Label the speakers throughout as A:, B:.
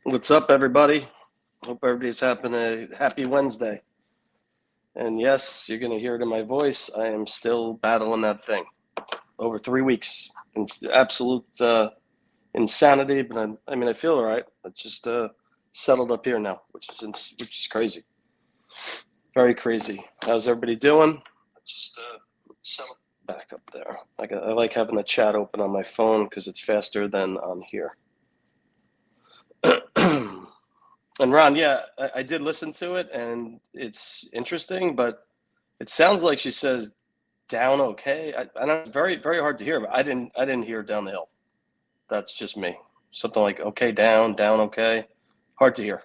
A: What's up, everybody? Hope everybody's having a happy Wednesday. And yes, you're going to hear it in my voice. I am still battling that thing. Over 3 weeks. It's absolute insanity, but I feel all right. It's just settled up here now, which is crazy. Very crazy. How's everybody doing? Just settle back up there. I like having the chat open on my phone because it's faster than on here. And Ron, yeah, I did listen to it, and it's interesting, but it sounds like she says down okay. I know it's very very hard to hear, but I didn't hear down the hill. That's just me. Something like okay down, down okay. Hard to hear.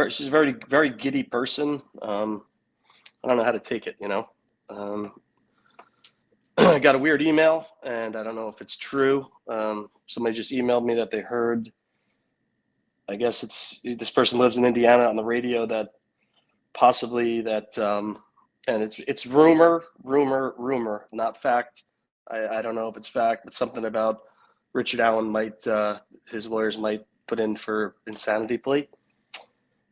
A: She's a very very giddy person. I don't know how to take it. I got a weird email, and I don't know if it's true. Somebody just emailed me that they heard. I guess this person lives in Indiana on the radio that possibly that, and it's rumor, not fact. I don't know if it's fact, but something about Richard Allen might his lawyers might put in for insanity plea.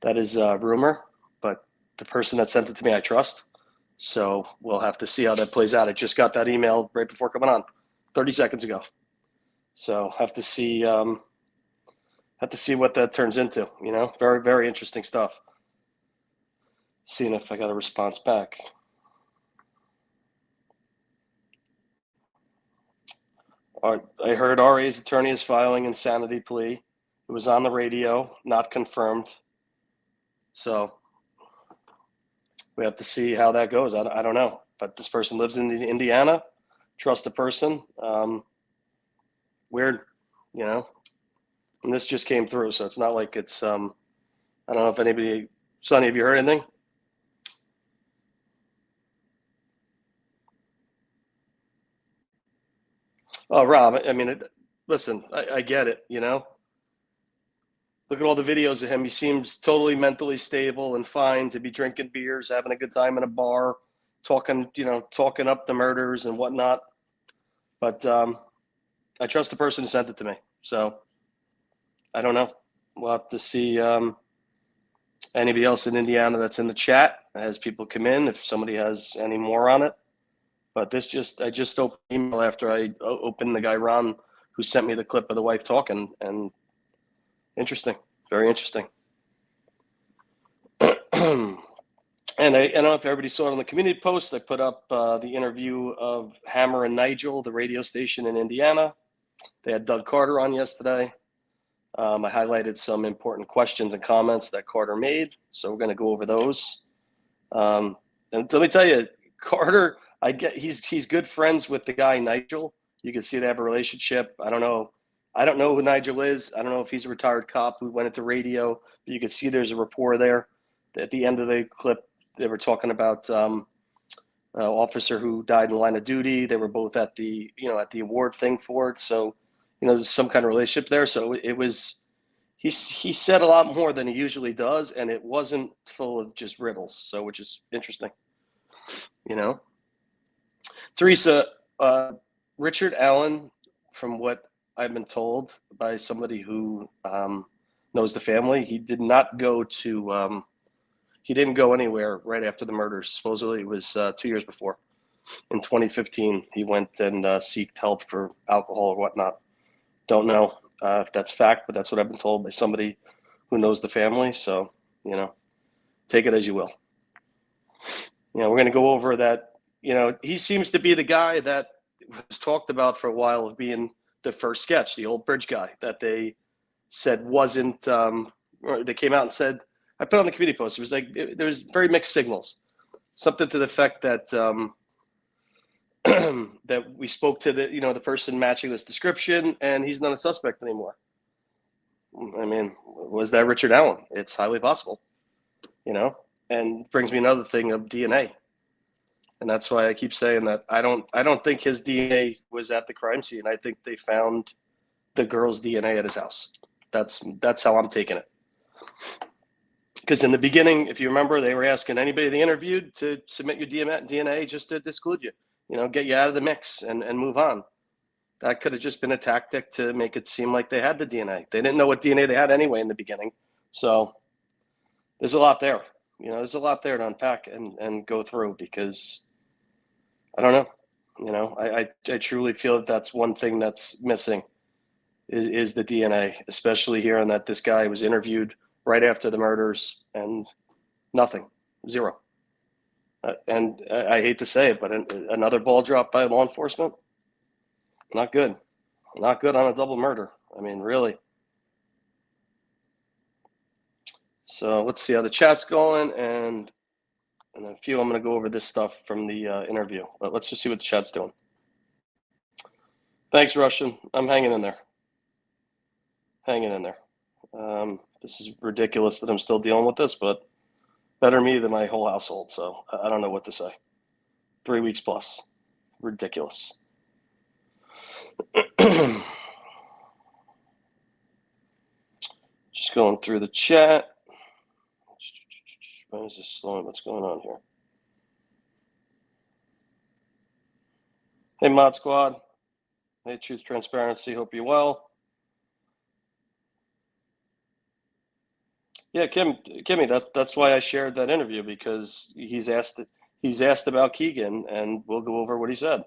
A: That is rumor, but the person that sent it to me I trust. So we'll have to see how that plays out. I just got that email right before coming on, 30 seconds ago. So have to see what that turns into. Very very interesting stuff. Seeing if I got a response back. I heard RA's attorney is filing insanity plea. It was on the radio, not confirmed. So we have to see how that goes. I don't know. But this person lives in Indiana. Trust the person. Weird, And this just came through, so it's not like it's. I don't know if anybody. Sonny, have you heard anything? Oh, Rob. Listen. I get it. Look at all the videos of him. He seems totally mentally stable and fine to be drinking beers, having a good time in a bar, talking up the murders and whatnot. But I trust the person who sent it to me. So I don't know. We'll have to see anybody else in Indiana that's in the chat as people come in, if somebody has any more on it. But I just opened email after I opened the guy Ron who sent me the clip of the wife talking, and interesting, very interesting. And I don't know if everybody saw it on the community post. I put up the interview of Hammer and Nigel, the radio station in Indiana. They had Doug Carter on yesterday. I highlighted some important questions and comments that Carter made, so we're going to go over those. And let me tell you, Carter, he's good friends with the guy Nigel. You can see they have a relationship. I don't know who Nigel is. I don't know if he's a retired cop who went into radio, but you can see there's a rapport there. At the end of the clip, they were talking about officer who died in the line of duty. They were both at the award thing for it. So, there's some kind of relationship there. So it was, he said a lot more than he usually does, and it wasn't full of just riddles. So, which is interesting, Teresa, Richard Allen, from what I've been told by somebody who knows the family, he did not go to, he didn't go anywhere right after the murders. Supposedly it was 2 years before. In 2015, he went and sought help for alcohol or whatnot. Don't know if that's fact, but that's what I've been told by somebody who knows the family. So, take it as you will. We're going to go over that. He seems to be the guy that was talked about for a while of being the first sketch, the old bridge guy that they said wasn't, they came out and said, I put on the community post, it was like, there was very mixed signals. Something to the effect that that we spoke to the person matching this description, and he's not a suspect anymore. Was that Richard Allen? It's highly possible, and brings me another thing of DNA. And that's why I keep saying that I don't think his DNA was at the crime scene. I think they found the girl's DNA at his house. That's how I'm taking it. Because in the beginning, if you remember, they were asking anybody they interviewed to submit your DNA just to exclude you, get you out of the mix and move on. That could have just been a tactic to make it seem like they had the DNA. They didn't know what DNA they had anyway in the beginning. So there's a lot there. There's a lot there to unpack and go through, because I don't know. I truly feel that that's one thing that's missing is the DNA, especially hearing that this guy was interviewed right after the murders and nothing, zero. And I hate to say it, but another ball drop by law enforcement, not good. Not good on a double murder. I mean, really. So let's see how the chat's going, and a few I'm going to go over this stuff from the interview. But let's just see what the chat's doing. Thanks, Russian. I'm hanging in there. Hanging in there. This is ridiculous that I'm still dealing with this, but better me than my whole household. So I don't know what to say. 3 weeks plus. Ridiculous. Just going through the chat. Why is this slowing? What's going on here? Hey, Mod Squad. Hey, Truth Transparency. Hope you're well. Yeah, Kimmy, that's why I shared that interview, because he's asked about Keegan, and we'll go over what he said.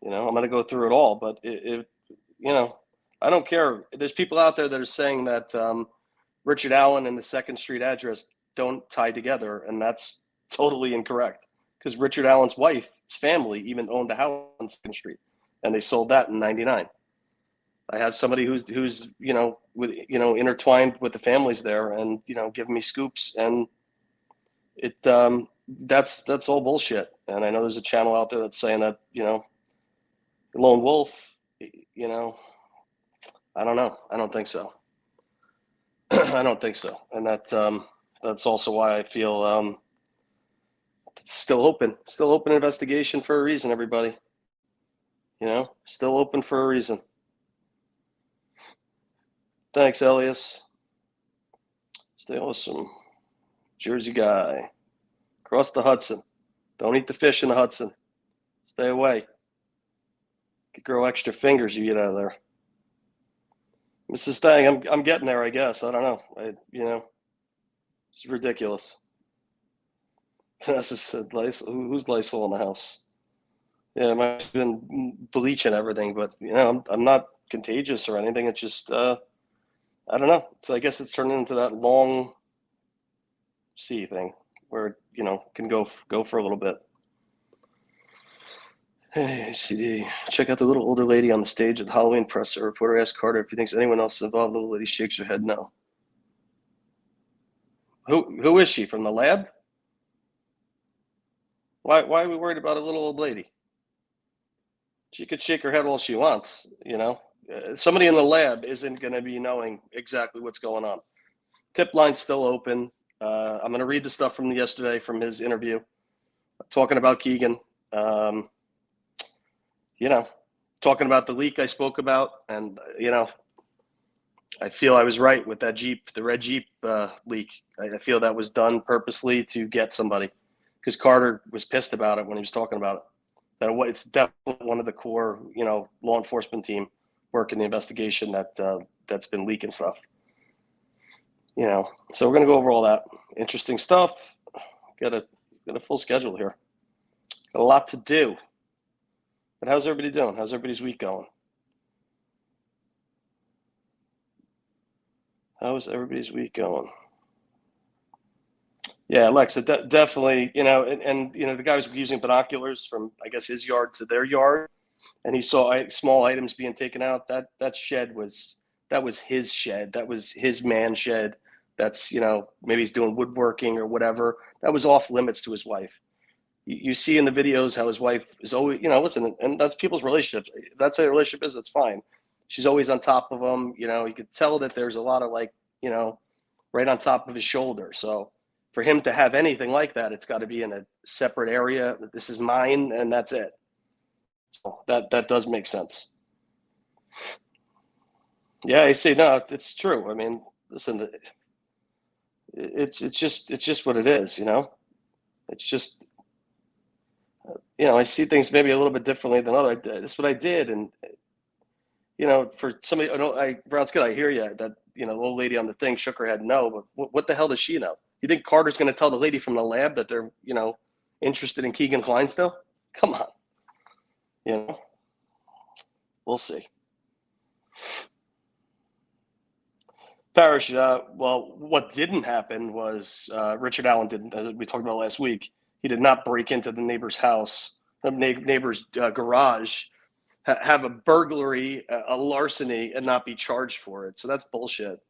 A: I'm going to go through it all, but I don't care. There's people out there that are saying that Richard Allen and the 2nd Street address don't tie together, and that's totally incorrect, because Richard Allen's wife's family even owned a house on 2nd Street, and they sold that in '99. I have somebody who's intertwined with the families there, and giving me scoops, and it that's all bullshit. And I know there's a channel out there that's saying that lone wolf. I don't know. I don't think so. I don't think so, and that's also why I feel it's still open investigation for a reason. Everybody, still open for a reason. Thanks, Elias. Stay awesome. Jersey guy. Cross the Hudson. Don't eat the fish in the Hudson. Stay away. Could grow extra fingers you get out of there. Mrs. Stang, I'm getting there, I guess. I don't know. It's ridiculous. This is who's Lysol in the house? Yeah, I've been bleaching everything, but I'm not contagious or anything. It's just I don't know. So I guess it's turned into that long C thing where can go for a little bit. Hey, CD. Check out the little older lady on the stage at the Halloween press. A reporter asked Carter if he thinks anyone else is involved. The little lady shakes her head no. Who is she, from the lab? Why are we worried about a little old lady? She could shake her head all she wants, Somebody in the lab isn't going to be knowing exactly what's going on. Tip line's still open. I'm going to read the stuff from yesterday from his interview, talking about Keegan. Talking about the leak I spoke about, and I feel I was right with that Jeep, the red Jeep leak. I feel that was done purposely to get somebody, because Carter was pissed about it when he was talking about it. That it's definitely one of the core, law enforcement team working the investigation that's been leaking stuff. So we're gonna go over all that interesting stuff. Got a full schedule here. Got a lot to do. But how's everybody doing? How's everybody's week going? How's everybody's week going? Yeah, Alexa, definitely, and the guy was using binoculars from, I guess, his yard to their yard, and he saw small items being taken out. That shed was his shed. That was his man shed. That's, maybe he's doing woodworking or whatever. That was off limits to his wife. You see in the videos how his wife is always, listen, and that's people's relationships. If that's how a relationship is, that's fine. She's always on top of him. You could tell that there's a lot of right on top of his shoulder. So for him to have anything like that, it's got to be in a separate area. This is mine, and that's it. So that does make sense. Yeah, I see. No, it's true. I mean, listen, it's just what it is. It's just, I see things maybe a little bit differently than others. This is what I did. And, for somebody, Brown's good, I hear you, that, the old lady on the thing shook her head no, but what the hell does she know? You think Carter's going to tell the lady from the lab that they're, interested in Keegan Klein still? Come on. We'll see. Parrish, well, what didn't happen was Richard Allen didn't, as we talked about last week, he did not break into the neighbor's house, the neighbor's garage, have a burglary, a larceny, and not be charged for it. So that's bullshit.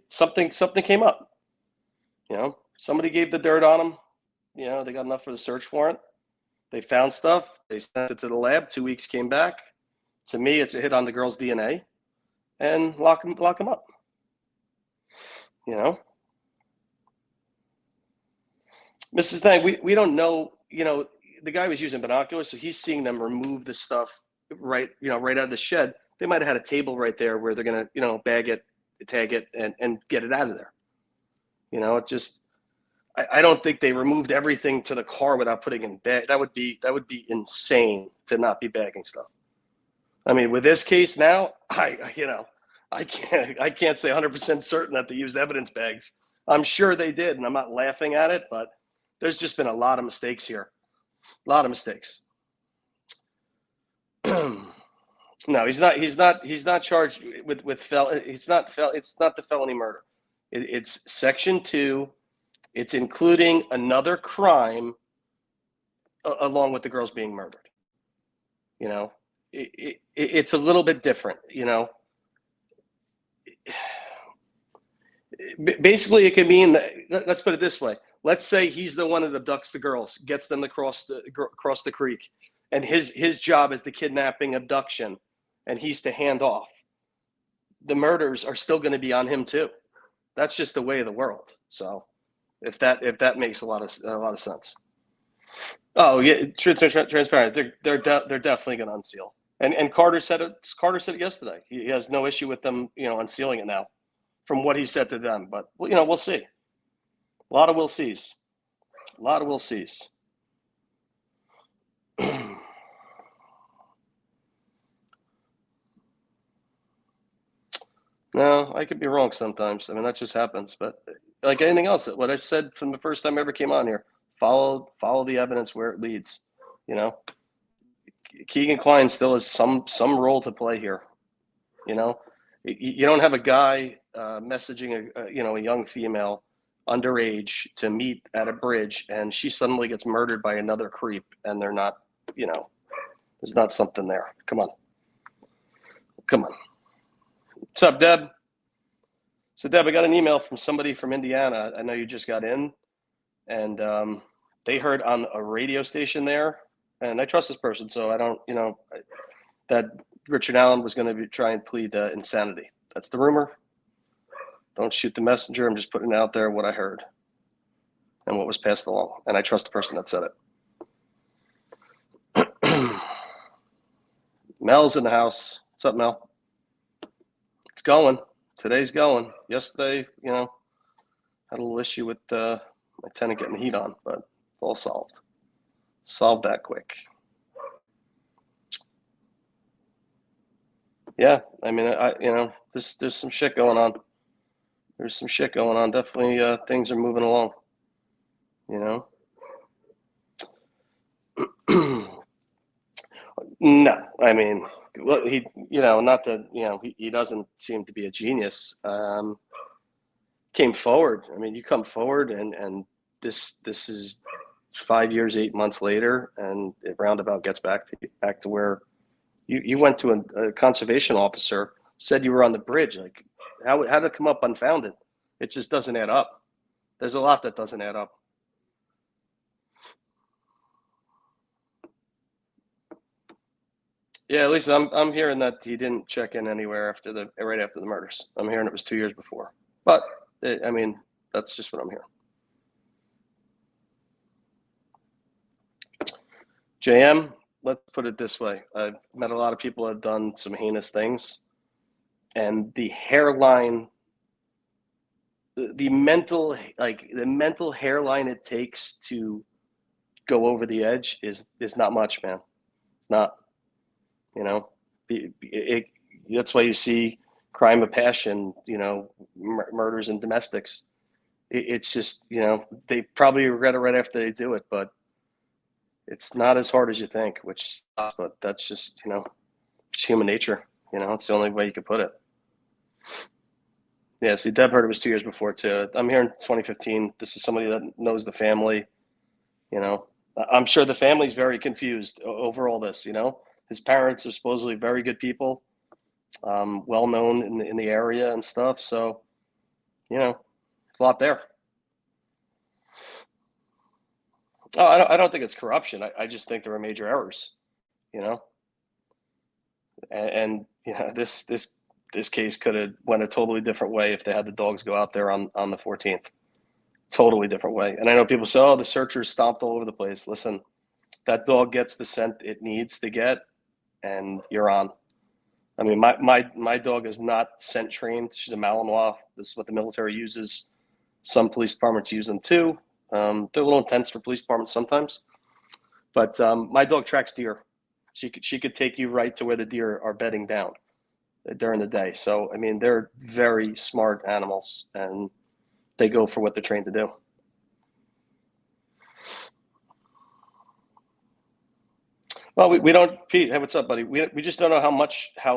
A: Something came up. Somebody gave the dirt on him. They got enough for the search warrant. They found stuff. They sent it to the lab. 2 weeks came back. To me, it's a hit on the girl's DNA, and lock him up. Mrs. Thang, we don't know. The guy was using binoculars, so he's seeing them remove the stuff right out of the shed. They might have had a table right there where they're gonna, bag it, tag it, and get it out of there. I don't think they removed everything to the car without putting in bag. That would be insane to not be bagging stuff. I mean, with this case now, I can't say 100% certain that they used evidence bags. I'm sure they did, and I'm not laughing at it, but there's just been a lot of mistakes here. A lot of mistakes. No, he's not charged with it's not the felony murder. It's section 2. It's including another crime along with the girls being murdered. It's a little bit different, Basically, it can mean that, let's put it this way. Let's say he's the one that abducts the girls, gets them to cross the creek, and his job is the kidnapping, abduction, and he's to hand off. The murders are still going to be on him too. That's just the way of the world. So, if that makes a lot of sense. Oh yeah, transparent. They're definitely going to unseal. And Carter said it. Carter said it yesterday. He has no issue with them, unsealing it now, from what he said to them. But we'll see. A lot of we'll sees. No, I could be wrong sometimes. I mean, that just happens. But like anything else, what I've said from the first time I ever came on here, follow the evidence where it leads. Keegan Klein still has some role to play here. You don't have a guy messaging a young female underage to meet at a bridge, and she suddenly gets murdered by another creep, and they're not, there's not something there. Come on. What's up, Deb? So, Deb, I got an email from somebody from Indiana. I know you just got in, and they heard on a radio station there, and I trust this person, so I don't, that Richard Allen was going to try and plead insanity. That's the rumor. Don't shoot the messenger. I'm just putting out there what I heard and what was passed along, and I trust the person that said it. Mel's in the house. What's up, Mel? It's going. Today's going. Yesterday, had a little issue with my tenant getting the heat on, but all solved. Solved that quick. Yeah, I mean, there's some shit going on. Definitely, things are moving along. No, I mean, well, he, not that, he doesn't seem to be a genius. Came forward. I mean, you come forward, and this is 5 years, 8 months later, and it roundabout gets back to where you went to a conservation officer, said you were on the bridge. Like, how did it come up unfounded? It just doesn't add up. There's a lot that doesn't add up. Yeah, at least I'm hearing that he didn't check in anywhere right after the murders. I'm hearing it was 2 years before. But I mean, that's just what I'm hearing. JM, let's put it this way. I've met a lot of people who have done some heinous things, and the hairline, the mental hairline it takes to go over the edge is not much, man. It's not, you know, that's why you see crime of passion, you know, murders and domestics. It's just, you know, they probably regret it right after they do it, but it's not as hard as you think, which sucks, but that's just, you know, it's human nature. You know, it's the only way you could put it. Yeah, see, Deb heard it was 2 years before too. I'm here in 2015. This is somebody that knows the family. You know, I'm sure the family's very confused over all this. You know, his parents are supposedly very good people, well known in the area and stuff. So, you know, a lot there. Oh, I don't think it's corruption. I just think there were major errors. You know, and you know, this case could have went a totally different way if they had the dogs go out there on the 14th. Totally different way. And I know people say, oh, the searchers stomped all over the place. Listen, that dog gets the scent it needs to get, and you're on. I mean, my dog is not scent trained. She's a Malinois. This is what the military uses. Some police departments use them too. They're a little intense for police departments sometimes. But my dog tracks deer. She could take you right to where the deer are bedding down during the day. So, I mean, they're very smart animals, and they go for what they're trained to do. Well, we don't, Pete. Hey, what's up, buddy? We just don't know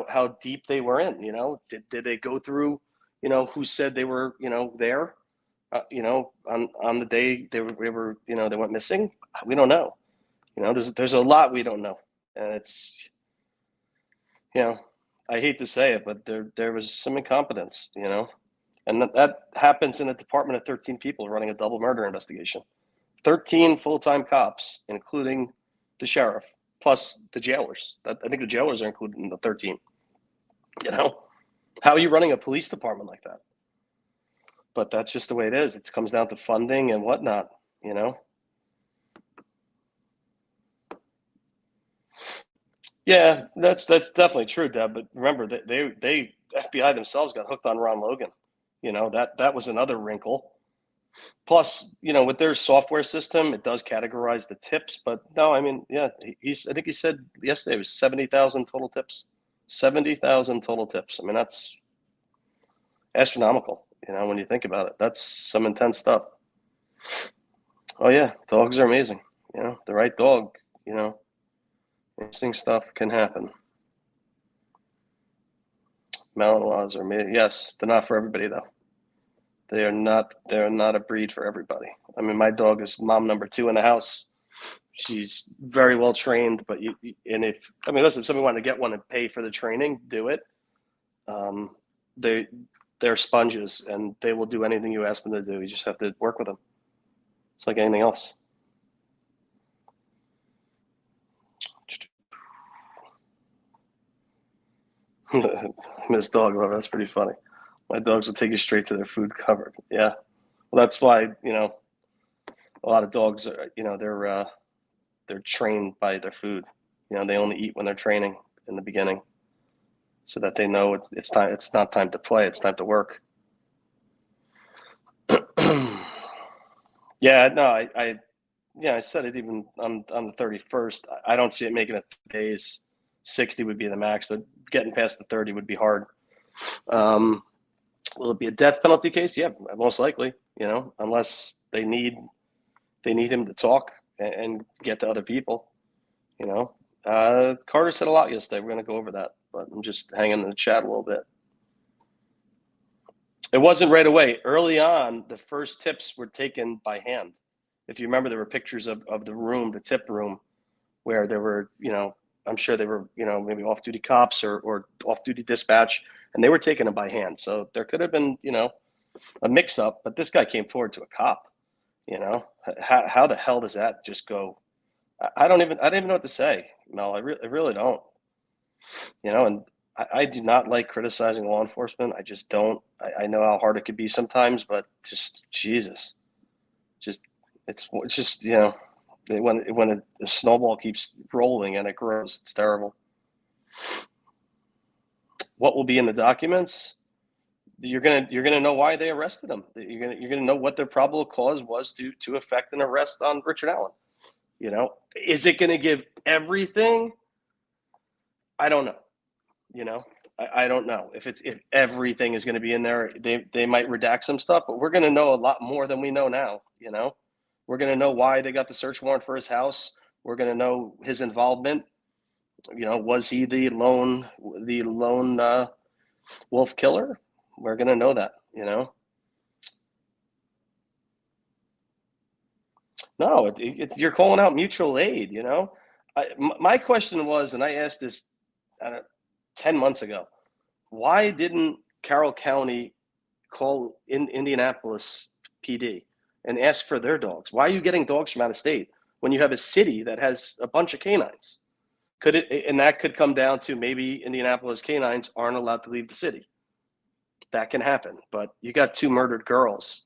A: how deep they were in. You know, did they go through? You know, who said they were? You know, there. You know, on the day they were you know, they went missing. We don't know. You know, there's a lot we don't know, and it's, you know, I hate to say it, but there was some incompetence. You know, and that happens in a department of 13 people running a double murder investigation. 13 full-time cops, including the sheriff, plus the jailers. I think the jailers are included in the 13. You know, how are you running a police department like that? But that's just the way it is. It comes down to funding and whatnot, you know? Yeah, that's definitely true, Deb. But remember, they FBI themselves got hooked on Ron Logan. You know, that was another wrinkle. Plus, you know, with their software system, it does categorize the tips. But no, I mean, yeah, I think he said yesterday it was 70,000 total tips. 70,000 total tips. I mean, that's astronomical. You know, when you think about it, that's some intense stuff. Oh yeah, dogs are amazing. You know, the right dog. You know, interesting stuff can happen. Malinois are amazing. Yes, they're not for everybody though. They are not. They're not a breed for everybody. I mean, my dog is mom number 2 in the house. She's very well trained, but and if I mean, listen, if somebody wanted to get one and pay for the training, do it. They're sponges, and they will do anything you ask them to do. You just have to work with them. It's like anything else. Miss Dog Lover, that's pretty funny. My dogs will take you straight to their food cupboard. Yeah, well, that's why, you know, a lot of dogs are, you know, they're trained by their food. You know, they only eat when they're training in the beginning, so that they know it's time. It's not time to play. It's time to work. Yeah, no, I said it even on the 31st. I don't see it making it 3 days. 60 would be the max, but getting past the 30 would be hard. Will it be a death penalty case? Yeah, most likely. You know, unless they need him to talk and get to other people. You know, Carter said a lot yesterday. We're going to go over that, but I'm just hanging in the chat a little bit. It wasn't right away. Early on, the first tips were taken by hand. If you remember, there were pictures of the room, the tip room, where there were, you know, I'm sure they were, you know, maybe off-duty cops or off-duty dispatch, and they were taking them by hand. So there could have been, you know, a mix-up, but this guy came forward to a cop. You know, how the hell does that just go? I don't even know what to say. No, I really don't. You know, and I do not like criticizing law enforcement. I just don't. I know how hard it could be sometimes, but just Jesus, just it's just, you know, when the snowball keeps rolling and it grows, it's terrible. What will be in the documents? You're gonna know why they arrested him. You're gonna know what their probable cause was to effect an arrest on Richard Allen. You know, is it going to give everything? I don't know. You know, I don't know if everything is going to be in there. They might redact some stuff, but we're going to know a lot more than we know now. You know, we're going to know why they got the search warrant for his house. We're going to know his involvement. You know, was he the lone wolf killer? We're going to know that. You know, no, you're calling out mutual aid. You know, my question was, and I asked this 10 months ago. Why didn't Carroll County call in Indianapolis PD and ask for their dogs? Why are you getting dogs from out of state when you have a city that has a bunch of canines? Could it, and that could come down to maybe Indianapolis canines aren't allowed to leave the city. That can happen, but you got 2 murdered girls.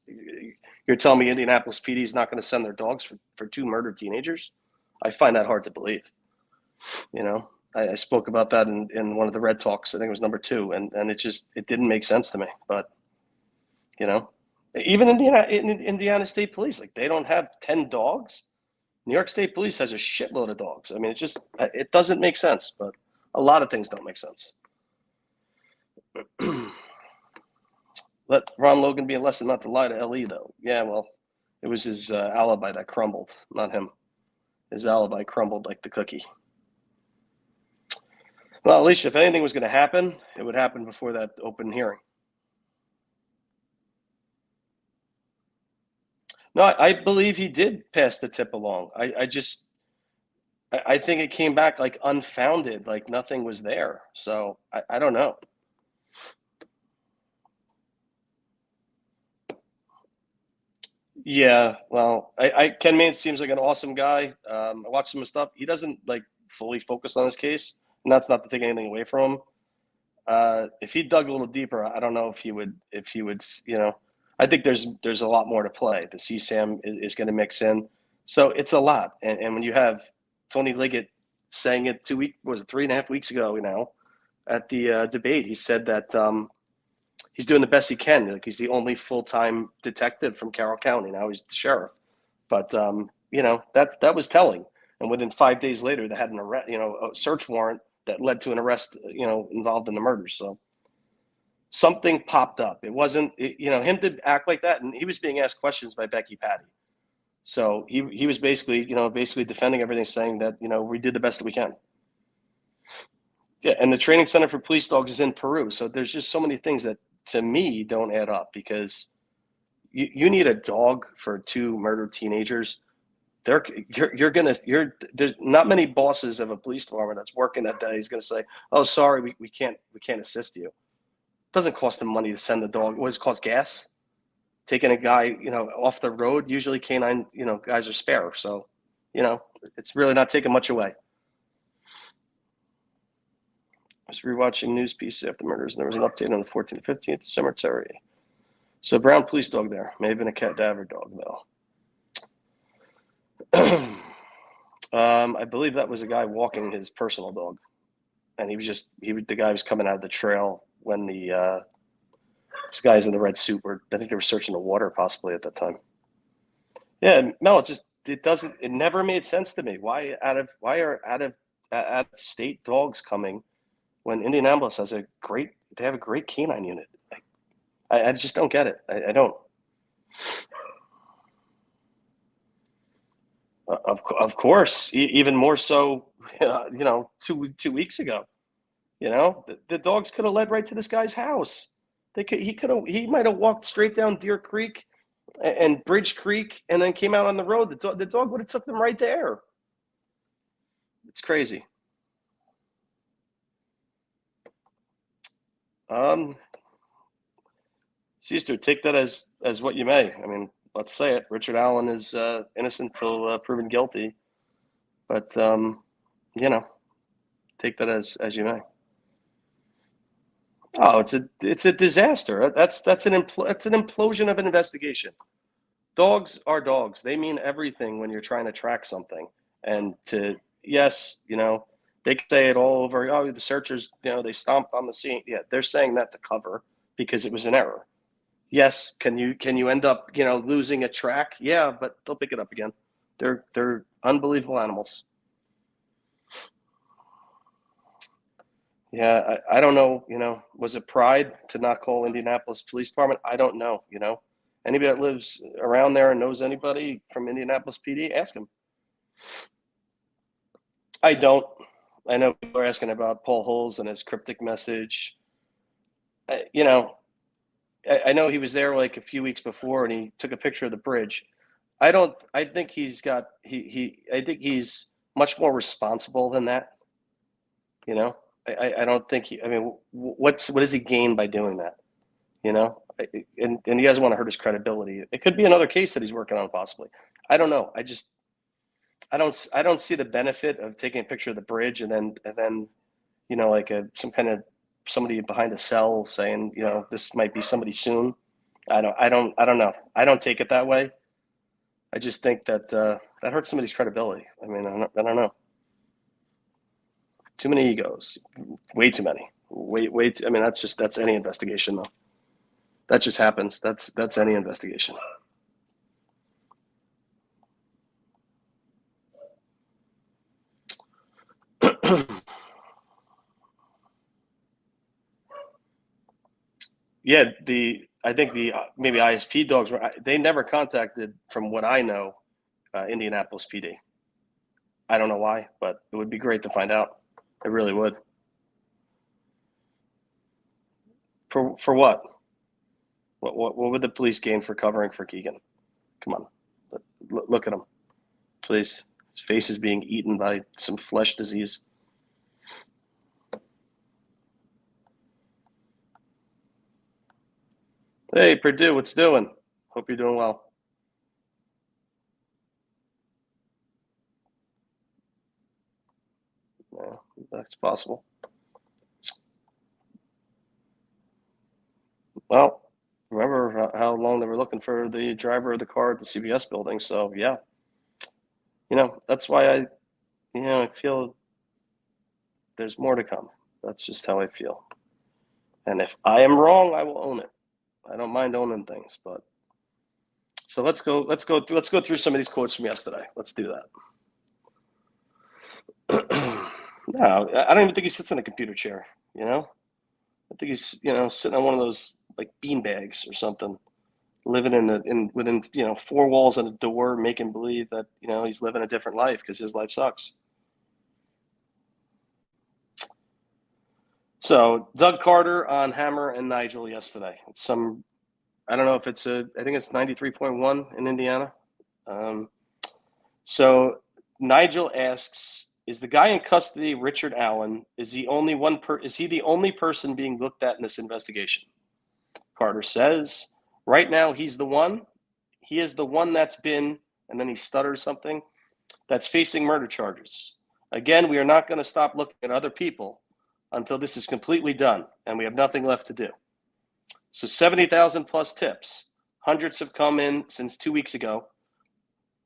A: You're telling me Indianapolis PD is not going to send their dogs for 2 murdered teenagers? I find that hard to believe. You know, I spoke about that in one of the Red Talks. I think it was number 2, and it didn't make sense to me. But you know, even Indiana State Police, like, they don't have 10 dogs. New York State Police has a shitload of dogs. I mean, it doesn't make sense. But a lot of things don't make sense. Let Ron Logan be a lesson not to lie to LE, though. Yeah, well, it was his alibi that crumbled, not him. His alibi crumbled like the cookie. Well, Alicia, if anything was going to happen, it would happen before that open hearing. No, I believe he did pass the tip along. I think it came back like unfounded, like nothing was there. So I don't know. Yeah, well, Ken Main seems like an awesome guy. I watched some of his stuff. He doesn't like fully focus on his case, and that's not to take anything away from him. If he dug a little deeper, I don't know if he would, you know, I think there's a lot more to play. The CSAM is going to mix in. So it's a lot. And when you have Tony Liggett saying it 3.5 weeks ago, you know, at the debate, he said that he's doing the best he can. Like, he's the only full-time detective from Carroll County. Now he's the sheriff. But, you know, that was telling. And within 5 days later, they had an arrest, you know, a search warrant that led to an arrest, you know, involved in the murder. So something popped up. It wasn't, you know, him to act like that. And he was being asked questions by Becky Patty. So he was basically, you know, defending everything, saying that, you know, we did the best that we can. Yeah, and the training center for police dogs is in Peru. So there's just so many things that, to me, don't add up, because you need a dog for 2 murdered teenagers. There's not many bosses of a police department that's working that day is going to say, oh, sorry, we can't assist you. It doesn't cost them money to send the dog. What does it cost? Gas? Taking a guy, you know, off the road, usually canine, you know, guys are spare. So, you know, it's really not taking much away. I was rewatching news pieces after the murders, and there was an update on the 14th, 15th cemetery. So brown police dog there. May have been a cadaver dog, though. I believe that was a guy walking his personal dog. And the guy was coming out of the trail when the these guys in the red suit I think they were searching the water possibly at that time. Yeah, no, it never made sense to me. Why are out of state dogs coming when Indianapolis has they have a great canine unit? I just don't get it. I don't. Of course, even more so, you know, 2 weeks ago. You know, the dogs could have led right to this guy's house. He might have walked straight down Deer Creek and Bridge Creek and then came out on the road. The dog would have took them right there. It's crazy. Sister, take that as what you may. I mean, let's say it. Richard Allen is innocent till proven guilty, but you know, take that as you may. Oh, it's a disaster. That's an implosion of an investigation. Dogs are dogs. They mean everything when you're trying to track something. And yes, you know, they say it all over. Oh, the searchers, you know, they stomped on the scene. Yeah, they're saying that to cover because it was an error. Yes, can you end up, you know, losing a track? Yeah, but they'll pick it up again. They're Unbelievable animals. Yeah, I don't know, was it pride to not call Indianapolis Police Department? I don't know, Anybody that lives around there and knows anybody from Indianapolis PD, ask them. I don't. I know people are asking about Paul Holes and his cryptic message. I know he was there like a few weeks before and he took a picture of the bridge. I think I think he's much more responsible than that. I don't think what does he gain by doing that? And he doesn't want to hurt his credibility. It could be another case that he's working on possibly. I don't know. I don't see the benefit of taking a picture of the bridge and then like some kind of somebody behind a cell saying, this might be somebody soon. I don't know. I don't take it that way. I just think that that hurts somebody's credibility. I don't know. Too many egos, way too many. That's any investigation though. That just happens. That's any investigation. Yeah, I think maybe ISP dogs they never contacted, from what I know, Indianapolis PD. I don't know why, but it would be great to find out. It really would. For what? What would the police gain for covering for Keegan? Come on, look at him, please. His face is being eaten by some flesh disease. Hey, Purdue, what's doing? Hope you're doing well. Yeah, that's possible. Well, remember how long they were looking for the driver of the car at the CBS building? So yeah, that's why I feel there's more to come. That's just how I feel. And if I am wrong, I will own it. I don't mind owning things, but so let's go through some of these quotes from yesterday. Let's do that. No, I don't even think he sits in a computer chair, I think he's, sitting on one of those like bean bags or something, living within, four walls and a door, making believe that, he's living a different life because his life sucks. So Doug Carter on Hammer and Nigel yesterday. I don't know if I think it's 93.1 in Indiana. So Nigel asks, is the guy in custody, Richard Allen, is he the only person being looked at in this investigation? Carter says, right now he's the one. He is the one that's been, and then he stutters something, that's facing murder charges. Again, we are not going to stop looking at other people until this is completely done and we have nothing left to do. So 70,000 plus tips. Hundreds have come in since 2 weeks ago.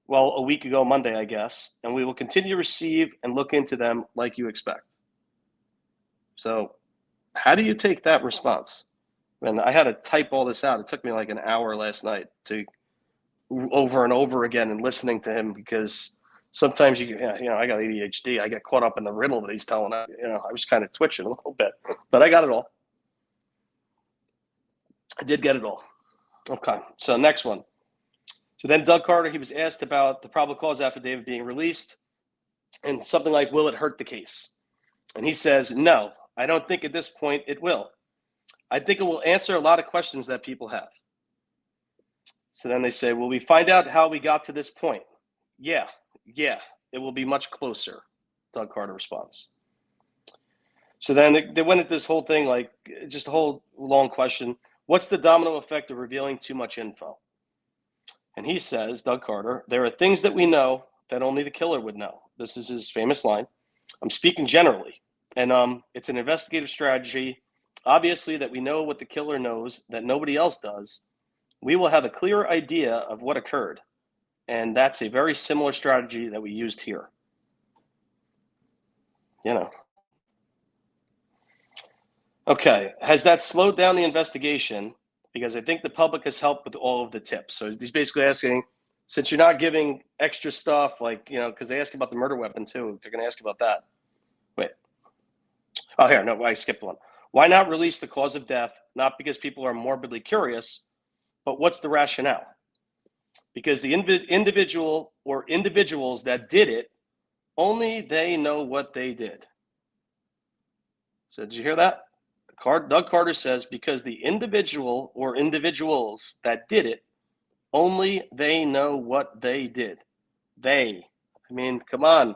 A: Well, a week ago, Monday, I guess. And we will continue to receive and look into them like you expect. So how do you take that response? And I had to type all this out. It took me like an hour last night to over and over again and listening to him, because sometimes I got ADHD. I get caught up in the riddle that he's telling. I was kind of twitching a little bit, but I got it all. I did get it all. Okay, so next one. So then Doug Carter, he was asked about the probable cause affidavit being released and something like, will it hurt the case? And he says, no, I don't think at this point it will. I think it will answer a lot of questions that people have. So then they say, will we find out how we got to this point? Yeah, it will be much closer, Doug Carter responds. So then they went at this whole thing, like just a whole long question. What's the domino effect of revealing too much info? And he says, Doug Carter, there are things that we know that only the killer would know. This is his famous line. I'm speaking generally, and it's an investigative strategy. Obviously, that we know what the killer knows that nobody else does. We will have a clear idea of what occurred, and that's a very similar strategy that we used here. Okay, has that slowed down the investigation? Because I think the public has helped with all of the tips. So he's basically asking, since you're not giving extra stuff, like, because they ask about the murder weapon too. They're going to ask about that. Wait. Oh, here. No, I skipped one. Why not release the cause of death? Not because people are morbidly curious, but what's the rationale? Because the individual or individuals that did it, only they know what they did. So did you hear that? Doug Carter says, because the individual or individuals that did it, only they know what they did. They. I mean, come on.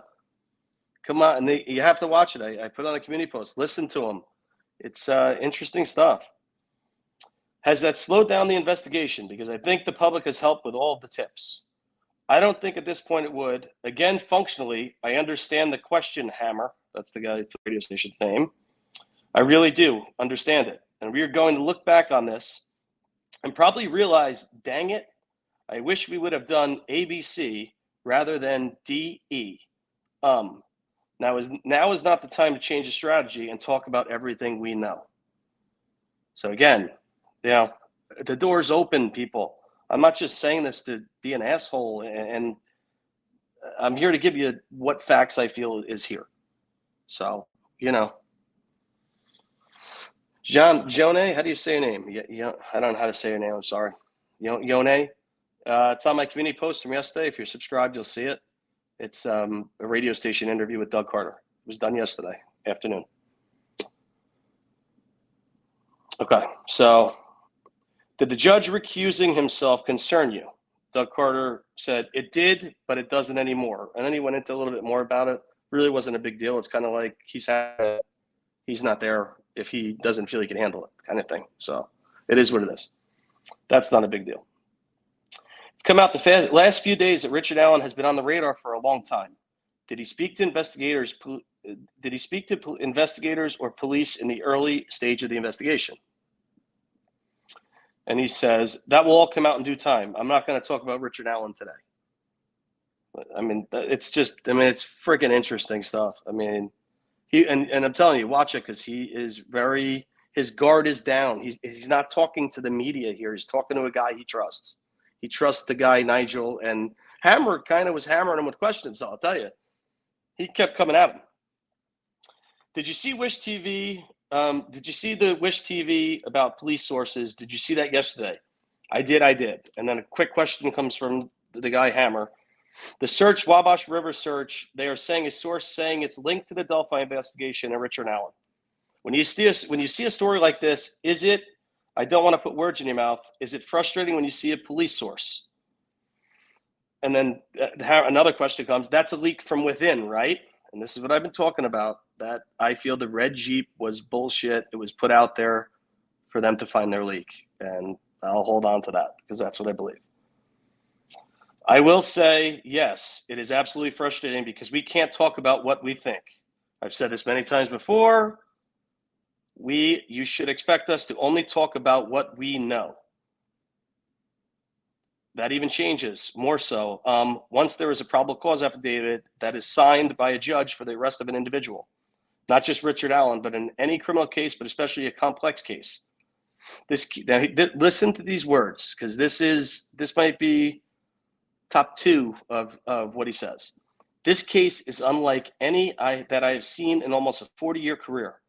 A: Come on. And you have to watch it. I put on a community post. Listen to them. It's interesting stuff. Has that slowed down the investigation? Because I think the public has helped with all of the tips. I don't think at this point it would. Again, functionally, I understand the question, Hammer. That's the guy at the radio station's name. I really do understand it. And we are going to look back on this and probably realize, dang it, I wish we would have done ABC rather than DE. Now is not the time to change the strategy and talk about everything we know. So again, the door's open, people. I'm not just saying this to be an asshole, and I'm here to give you what facts I feel is here. So, Jone, how do you say your name? I don't know how to say your name. I'm sorry. Yone. It's on my community post from yesterday. If you're subscribed, you'll see it. It's a radio station interview with Doug Carter. It was done yesterday afternoon. Okay, so did the judge recusing himself concern you? Doug Carter said it did, but it doesn't anymore. And then he went into a little bit more about it. Really wasn't a big deal. It's kind of like he's not there if he doesn't feel he can handle it, kind of thing. So it is what it is. That's not a big deal. It's come out the last few days that Richard Allen has been on the radar for a long time. Did he speak to investigators? Did he speak to investigators or police in the early stage of the investigation? And he says, that will all come out in due time. I'm not going to talk about Richard Allen today. But, it's freaking interesting stuff. And I'm telling you, watch it, because he is his guard is down. He's not talking to the media here. He's talking to a guy he trusts. He trusts the guy, Nigel, and Hammer kind of was hammering him with questions. So I'll tell you, he kept coming at him. Did you see Wish TV? Did you see the Wish TV about police sources? Did you see that yesterday? I did. And then a quick question comes from the guy Hammer. The search, Wabash River search, they are saying a source saying it's linked to the Delphi investigation and Richard Allen. When you see a story like this, is it, I don't want to put words in your mouth, is it frustrating when you see a police source? And then another question comes, that's a leak from within, right? And this is what I've been talking about, that I feel the red Jeep was bullshit. It was put out there for them to find their leak. And I'll hold on to that because that's what I believe. I will say, yes, it is absolutely frustrating because we can't talk about what we think. I've said this many times before. You should expect us to only talk about what we know. That even changes more so once there is a probable cause affidavit that is signed by a judge for the arrest of an individual, not just Richard Allen, but in any criminal case, but especially a complex case. Listen to these words, because this might be top 2 of what he says. This case is unlike any that I have seen in almost a 40-year career.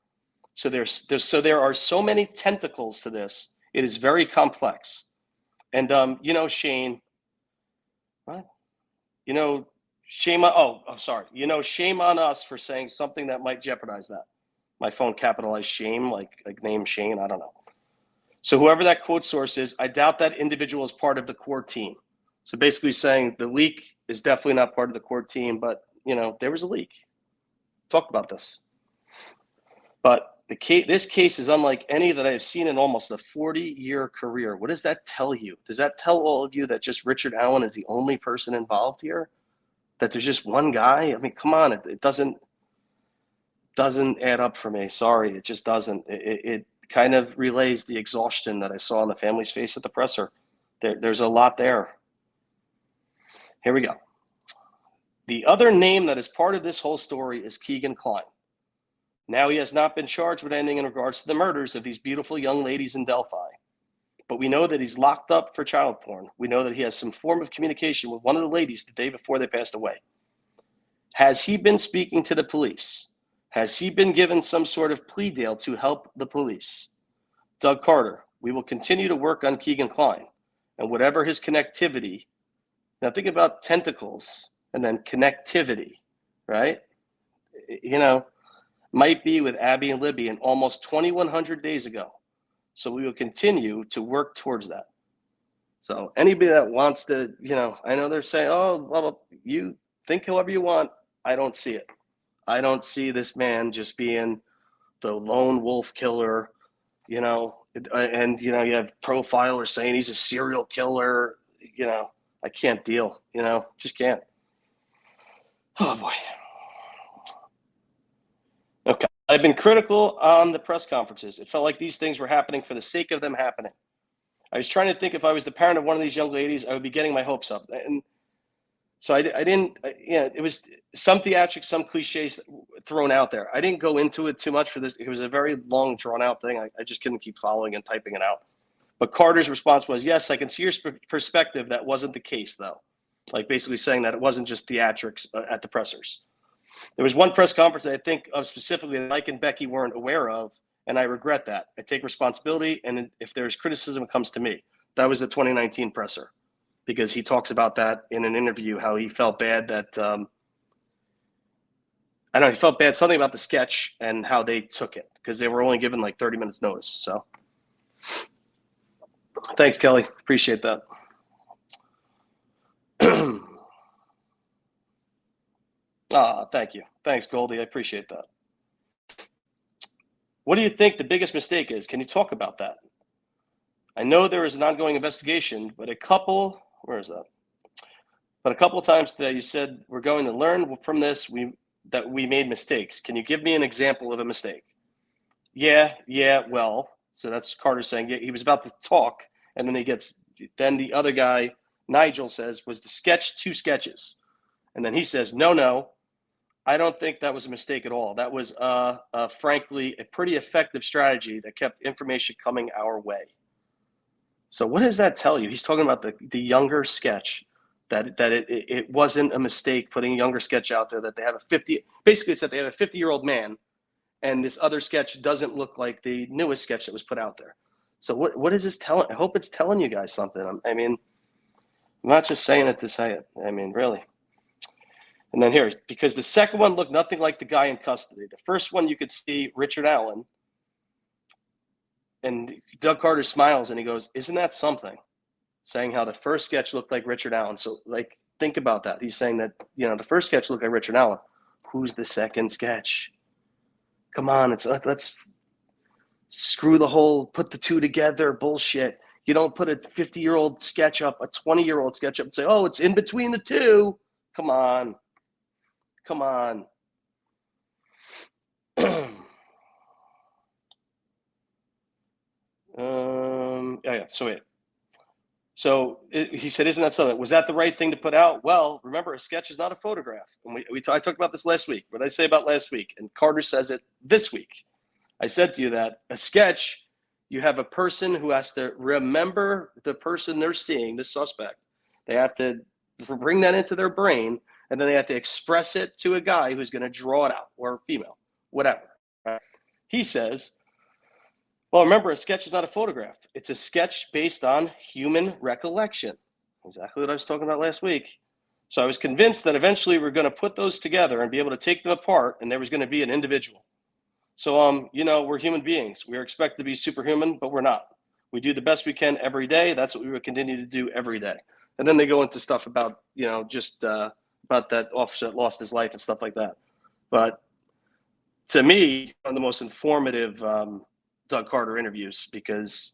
A: So there are so many tentacles to this. It is very complex. And Shane, what? Shame on shame on us for saying something that might jeopardize that. My phone capitalized shame, like name Shane, I don't know. So whoever that quote source is, I doubt that individual is part of the core team. So basically saying the leak is definitely not part of the core team, but there was a leak. Talked about this. But this case is unlike any that I have seen in almost a 40-year career. What does that tell you? Does that tell all of you that just Richard Allen is the only person involved here? That there's just one guy? I mean, come on, it doesn't add up for me. Sorry, it just doesn't. It kind of relays the exhaustion that I saw on the family's face at the presser. There's a lot there. Here we go. The other name that is part of this whole story is Keegan Klein. Now he has not been charged with anything in regards to the murders of these beautiful young ladies in Delphi. but we know that he's locked up for child porn. We know that he has some form of communication with one of the ladies the day before they passed away. Has he been speaking to the police? Has he been given some sort of plea deal to help the police? Doug Carter, we will continue to work on Keegan Kline and whatever his connectivity. Now think about tentacles and then connectivity, right? You know, might be with Abby and Libby and almost 2,100 days ago. So we will continue to work towards that. So anybody that wants to, you know, I know they're saying, oh, well, you think however you want. I don't see it. I don't see this man just being the lone wolf killer, you know, and, you know, you have profilers saying he's a serial killer. You know, I can't deal, you know, just can't. Oh, boy. Okay. I've been critical on the press conferences. It felt like these things were happening for the sake of them happening. I was trying to think if I was the parent of one of these young ladies, I would be getting my hopes up. And so I didn't, it was some theatrics, some cliches thrown out there. I didn't go into it too much for this. It was a very long, drawn out thing. I just couldn't keep following and typing it out. But Carter's response was, yes, I can see your perspective. That wasn't the case, though. Like basically saying that it wasn't just theatrics at the pressers. There was one press conference that I think of specifically that Mike and Becky weren't aware of, and I regret that. I take responsibility, and if there's criticism, it comes to me. That was the 2019 presser, because he talks about that in an interview, how he felt bad that, I don't know, he felt bad, something about the sketch and how they took it, because they were only given like 30 minutes notice. So thanks, Kelly. Appreciate that. Thank you. Thanks, Goldie. I appreciate that. What do you think the biggest mistake is? Can you talk about that? I know there is an ongoing investigation, but where is that? But a couple of times today you said we're going to learn from this, that we made mistakes. Can you give me an example of a mistake? Yeah, well, so that's Carter saying, yeah, he was about to talk, and then the other guy, Nigel, says, was the sketch 2 sketches? And then he says, no, I don't think that was a mistake at all. That was, frankly, a pretty effective strategy that kept information coming our way. So what does that tell you? He's talking about the younger sketch, that it wasn't a mistake putting a younger sketch out there, that they have basically it's that they have a 50-year-old man, and this other sketch doesn't look like the newest sketch that was put out there. So what is this telling? I hope it's telling you guys something. I mean, I'm not just saying it to say it. I mean, really. And then here, because the second one looked nothing like the guy in custody. The first one, you could see Richard Allen. And Doug Carter smiles and he goes, isn't that something? Saying how the first sketch looked like Richard Allen. So, like, think about that. He's saying that, you know, the first sketch looked like Richard Allen. Who's the second sketch? Come on, let's screw the whole put the two together bullshit. You don't put a 50-year-old sketch up, a 20-year-old sketch up and say, oh, it's in between the two. Come on. He said, isn't that something? Was that the right thing to put out? Well, remember, a sketch is not a photograph. And I talked about this last week. What did I say about last week? And Carter says it this week. I said to you that a sketch, you have a person who has to remember the person they're seeing, the suspect. They have to bring that into their brain, and then they have to express it to a guy who's going to draw it out, or female, whatever. Right? He says, well, remember, a sketch is not a photograph. It's a sketch based on human recollection. Exactly what I was talking about last week. So I was convinced that eventually we're going to put those together and be able to take them apart, and there was going to be an individual. So, you know, we're human beings. We're expected to be superhuman, but we're not. We do the best we can every day. That's what we would continue to do every day. And then they go into stuff about, you know, just about that officer that lost his life and stuff like that. But to me, one of the most informative Doug Carter interviews, because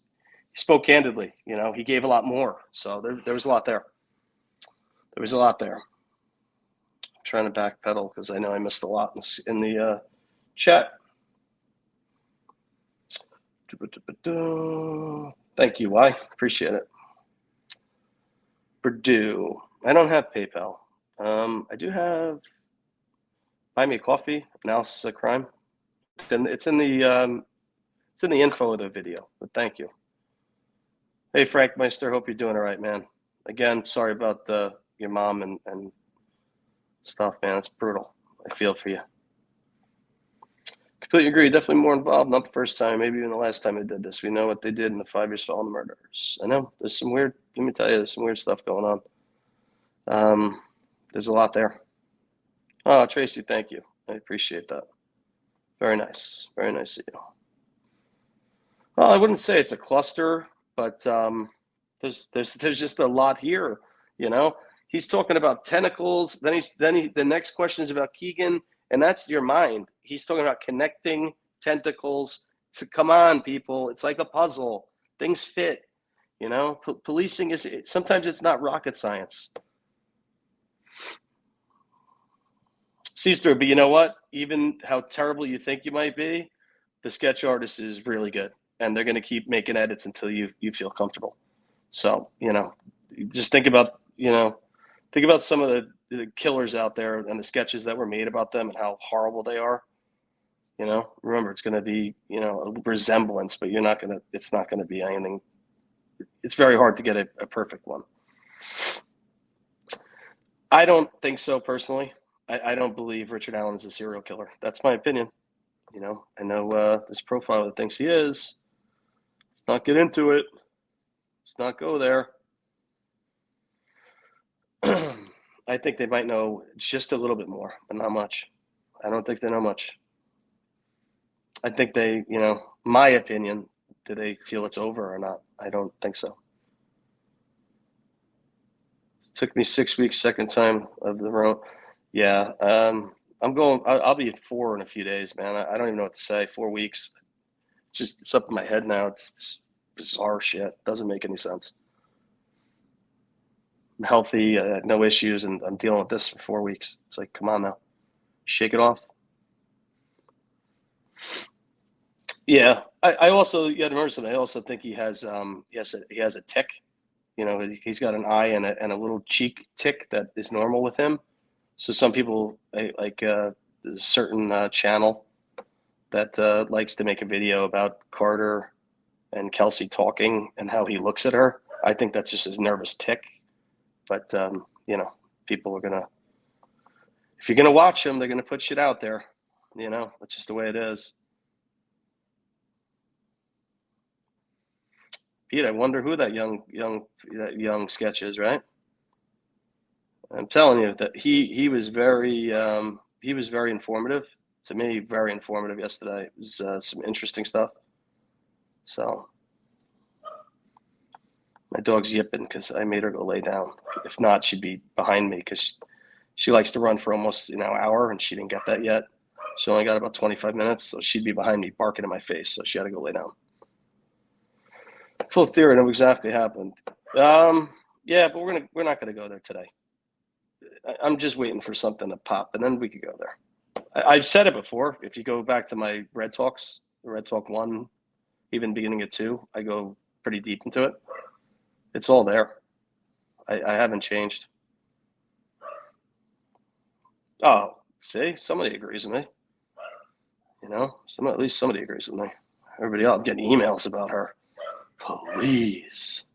A: he spoke candidly. You know, he gave a lot more. So there was a lot there. I'm trying to backpedal because I know I missed a lot in the chat. Thank you, Y. Appreciate it. Purdue. I don't have PayPal. I do have Buy Me a Coffee, Analysisofacrime. It's in the info of the video, but thank you. Hey, Frank Meister, hope you're doing all right, man. Again, sorry about your mom and stuff, man. It's brutal. I feel for you. Completely agree. Definitely more involved. Not the first time, maybe even the last time I did this. We know what they did in the 5 years following the murders. I know there's some weird. Let me tell you, there's some weird stuff going on. There's a lot there. Oh, Tracy, thank you. I appreciate that. Very nice. Very nice of you. Well, I wouldn't say it's a cluster, but there's just a lot here. You know, he's talking about tentacles. The next question is about Keegan, and that's your mind. He's talking about connecting tentacles. To come on, people. It's like a puzzle. Things fit. You know, policing is sometimes it's not rocket science. Caesar, but you know what? Even how terrible you think you might be, the sketch artist is really good, and they're going to keep making edits until you feel comfortable. So, you know, just think about some of the killers out there and the sketches that were made about them and how horrible they are. You know, remember, it's going to be, you know, a resemblance, but it's not going to be anything. It's very hard to get a perfect one. I don't think so personally. I don't believe Richard Allen is a serial killer. That's my opinion. You know, I know this profile that thinks he is. Let's not get into it. Let's not go there. I think they might know just a little bit more, but not much. I don't think they know much. I think they, you know, my opinion, do they feel it's over or not? I don't think so. It took me 6 weeks, second time of the road. Yeah, I'll be at 4 in a few days, man. I don't even know what to say. 4 weeks. It's up in my head now. It's bizarre shit. Doesn't make any sense. I'm healthy, no issues, and I'm dealing with this for 4 weeks. It's like, come on now, shake it off. Yeah, I also, yeah, to remember something. I also think he has a tick. You know, he's got an eye and a little cheek tick that is normal with him. So some people like there's a certain channel that likes to make a video about Carter and Kelsi talking and how he looks at her. I think that's just his nervous tick. But you know, people are gonna, if you're gonna watch them, they're gonna put shit out there. You know, that's just the way it is. Pete, I wonder who that young sketch is, right? I'm telling you that he was very informative to me, very informative yesterday. It was some interesting stuff. So my dog's yipping because I made her go lay down. If not, she'd be behind me because she likes to run for almost an hour, and she didn't get that yet. She only got about 25 minutes, so she'd be behind me barking in my face. So she had to go lay down. Full theory of exactly happened. Yeah, but we're not gonna go there today. I'm just waiting for something to pop, and then we could go there. I've said it before. If you go back to my Red Talks, Red Talk 1, even beginning at 2, I go pretty deep into it. It's all there. I haven't changed. Oh, see, somebody agrees with me. You know, at least somebody agrees with me. Everybody else, I'm getting emails about her. Please,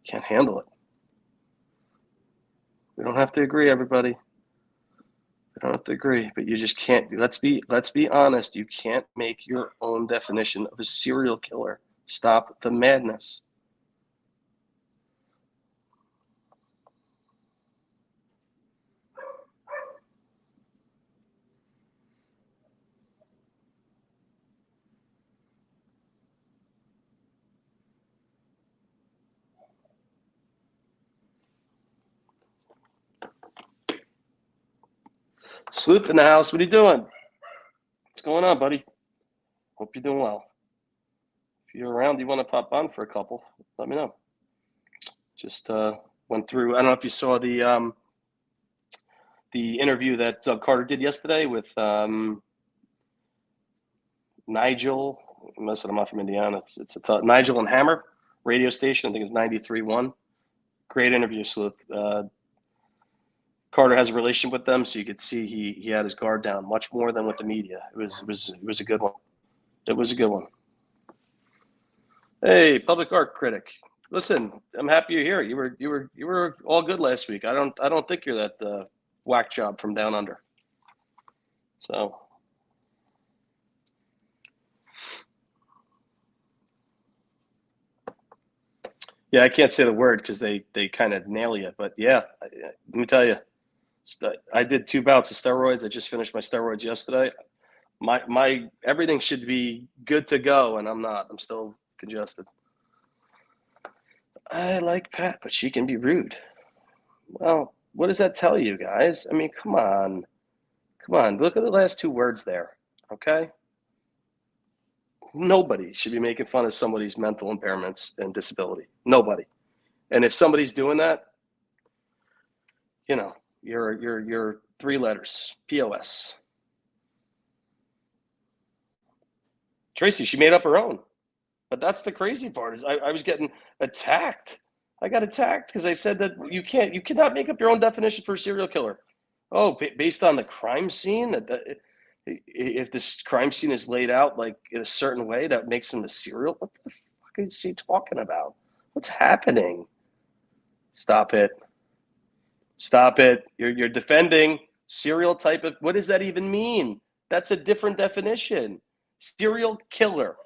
A: can't handle it. We don't have to agree, everybody. We don't have to agree, but you just can't. Let's be honest. You can't make your own definition of a serial killer. Stop the madness. Sleuth in the house. What are you doing? What's going on, buddy? Hope you're doing well. If you're around, you want to pop on for a couple, let me know. Just went through. I don't know if you saw the interview that Doug Carter did yesterday with Nigel. I'm messing him up from Indiana. It's a Nigel and Hammer radio station. I think it's 93.1. Great interview, Sleuth. Carter has a relationship with them, so you could see he had his guard down much more than with the media. It was a good one. It was a good one. Hey, public art critic. Listen, I'm happy you're here. You were all good last week. I don't think you're that whack job from down under. So yeah, I can't say the word because they kind of nail you. But yeah, let me tell you, I did 2 bouts of steroids. I just finished my steroids yesterday. My everything should be good to go, and I'm not. I'm still congested. I like Pat, but she can be rude. Well, what does that tell you, guys? I mean, come on. Come on. Look at the last 2 words there. Okay? Nobody should be making fun of somebody's mental impairments and disability. Nobody. And if somebody's doing that, you know, you're 3 letters. POS. Tracy, she made up her own. But that's the crazy part is I was getting attacked. I got attacked because I said that you cannot make up your own definition for a serial killer. Oh, based on the crime scene, if this crime scene is laid out like in a certain way, that makes him a serial. What the fuck is she talking about? What's happening? Stop it! Stop it! You're defending serial type of. What does that even mean? That's a different definition. Serial killer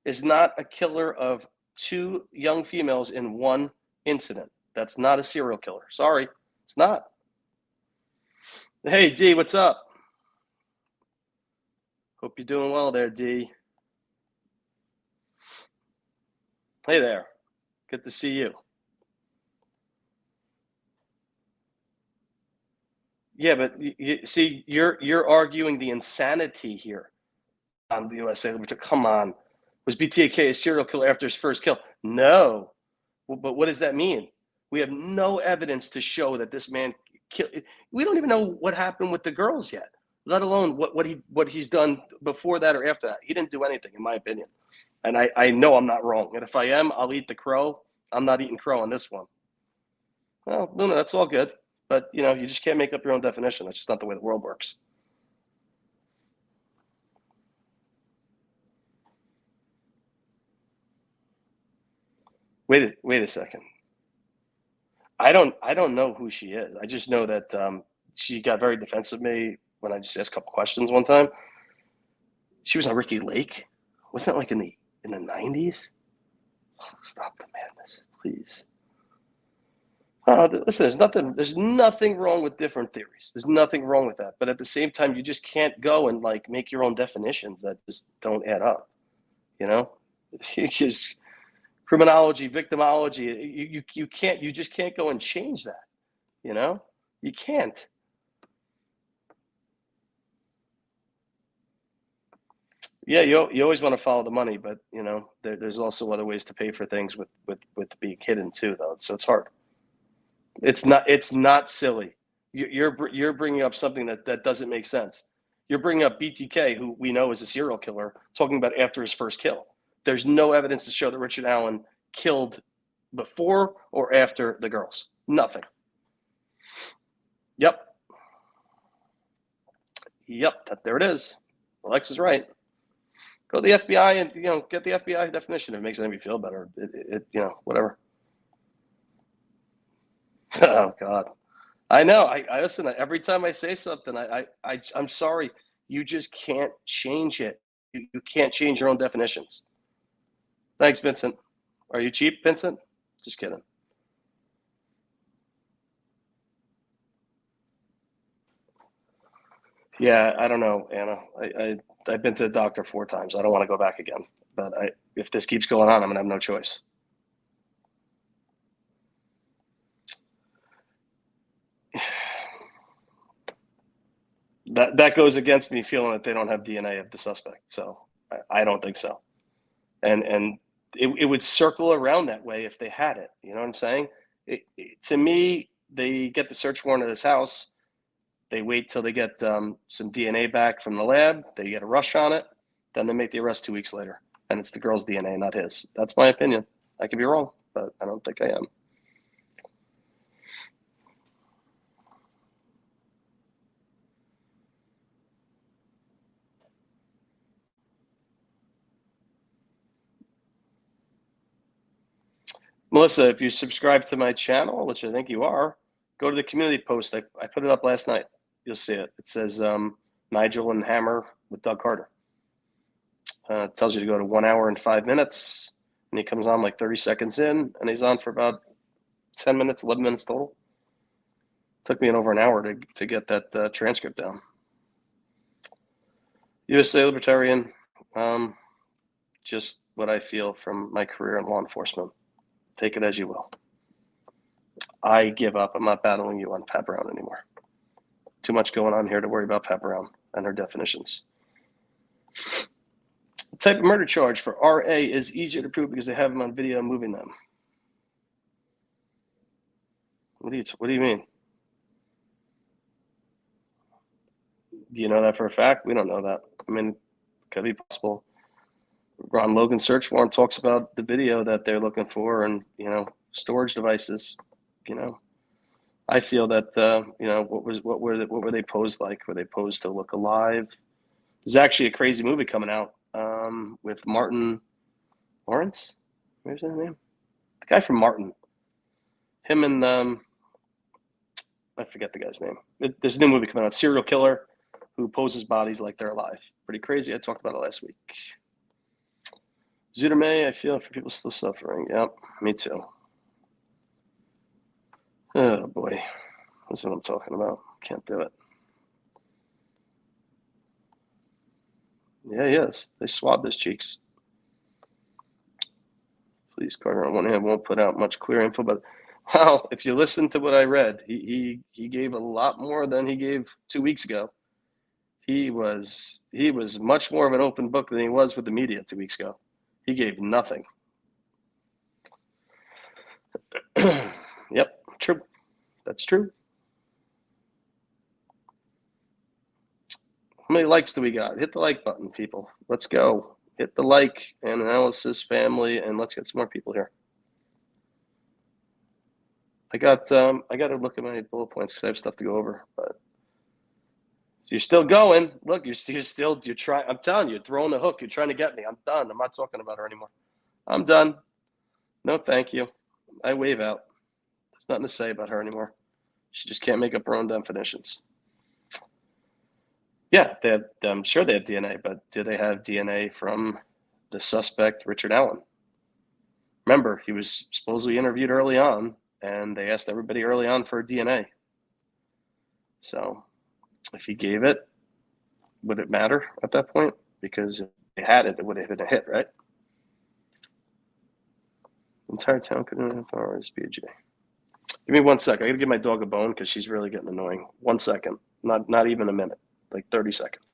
A: is not a killer of 2 young females in one incident. That's not a serial killer. Sorry, it's not. Hey, D, what's up? Hope you're doing well there, D. Hey there. Good to see you. Yeah, but see, you're arguing the insanity here on the USA. Come on, was BTK a serial killer after his first kill? No, but what does that mean? We have no evidence to show that this man killed. We don't even know what happened with the girls yet, let alone what he's done before that or after that. He didn't do anything, in my opinion. And I know I'm not wrong. And if I am, I'll eat the crow. I'm not eating crow on this one. Well, Luna, that's all good. But, you just can't make up your own definition. That's just not the way the world works. Wait a second. I don't know who she is. I just know that she got very defensive of me when I just asked a couple questions one time. She was on Ricky Lake. Wasn't that like in the 90s? Oh, stop the madness, please. Listen, there's nothing wrong with different theories. There's nothing wrong with that. But at the same time, you just can't go and like make your own definitions that just don't add up. Because criminology, victimology, you just can't go and change that. You can't. Yeah, you always want to follow the money, but there's also other ways to pay for things with being hidden too, though. So it's hard. It's not silly. You're bringing up something that doesn't make sense. You're bringing up BTK, who we know is a serial killer, talking about after his first kill. There's no evidence to show that Richard Allen killed before or after the girls. Nothing. Yep. There it is. Alex is right. Go to the FBI and get the FBI definition if it makes anybody feel better. Whatever. Oh God. I know. I listen. Every time I say something, I'm sorry. You just can't change it. You can't change your own definitions. Thanks, Vincent. Are you cheap, Vincent? Just kidding. Yeah, I don't know, Anna. I've been to the doctor 4 times. I don't want to go back again. But if this keeps going on, I'm gonna have no choice. That goes against me feeling that they don't have DNA of the suspect. So I don't think so. And it would circle around that way if they had it. You know what I'm saying? To me, they get the search warrant of this house. They wait till they get some DNA back from the lab. They get a rush on it. Then they make the arrest 2 weeks later. And it's the girl's DNA, not his. That's my opinion. I could be wrong, but I don't think I am. Melissa, if you subscribe to my channel, which I think you are, go to the community post. I put it up last night. You'll see it. It says Nigel and Hammer with Doug Carter. It tells you to go to 1 hour and 5 minutes, and he comes on like 30 seconds in, and he's on for about 10 minutes, 11 minutes total. Took me over an hour to get that transcript down. USA Libertarian, just what I feel from my career in law enforcement. Take it as you will. I give up. I'm not battling you on Pat Brown anymore. Too much going on here to worry about Pat Brown and her definitions. The type of murder charge for RA is easier to prove because they have them on video moving them. What do you mean? Do you know that for a fact? We don't know that. I mean, it could be possible. Ron Logan's search warrant talks about the video that they're looking for and, storage devices. I feel that, what were they posed like? Were they posed to look alive? There's actually a crazy movie coming out with Martin Lawrence. Where's his name? The guy from Martin. Him and I forget the guy's name. There's a new movie coming out, serial killer who poses bodies like they're alive. Pretty crazy. I talked about it last week. Zudermay, I feel for people still suffering. Yep, me too. Oh boy, that's what I'm talking about. Can't do it. Yeah, he is. They swabbed his cheeks. Please, Carter, on one hand, won't put out much clear info, but wow, if you listen to what I read, he gave a lot more than he gave 2 weeks ago. He was much more of an open book than he was with the media 2 weeks ago. He gave nothing. Yep, true. That's true. How many likes do we got? Hit the like button, people. Let's go. Hit the like and analysis family, and let's get some more people here. I got to look at my bullet points because I have stuff to go over, but you're still going. Look, you're trying. I'm telling you, throwing the hook. You're trying to get me. I'm done. I'm not talking about her anymore. I'm done. No, thank you. I wave out. There's nothing to say about her anymore. She just can't make up her own definitions. Yeah, I'm sure they have DNA, but do they have DNA from the suspect, Richard Allen? Remember, he was supposedly interviewed early on, and they asked everybody early on for DNA. So if he gave it, would it matter at that point? Because if they had it, it would have been a hit, right? Entire town couldn't have RSBJ. Give me 1 second. I gotta give my dog a bone because she's really getting annoying. 1 second. Not even a minute. Like 30 seconds.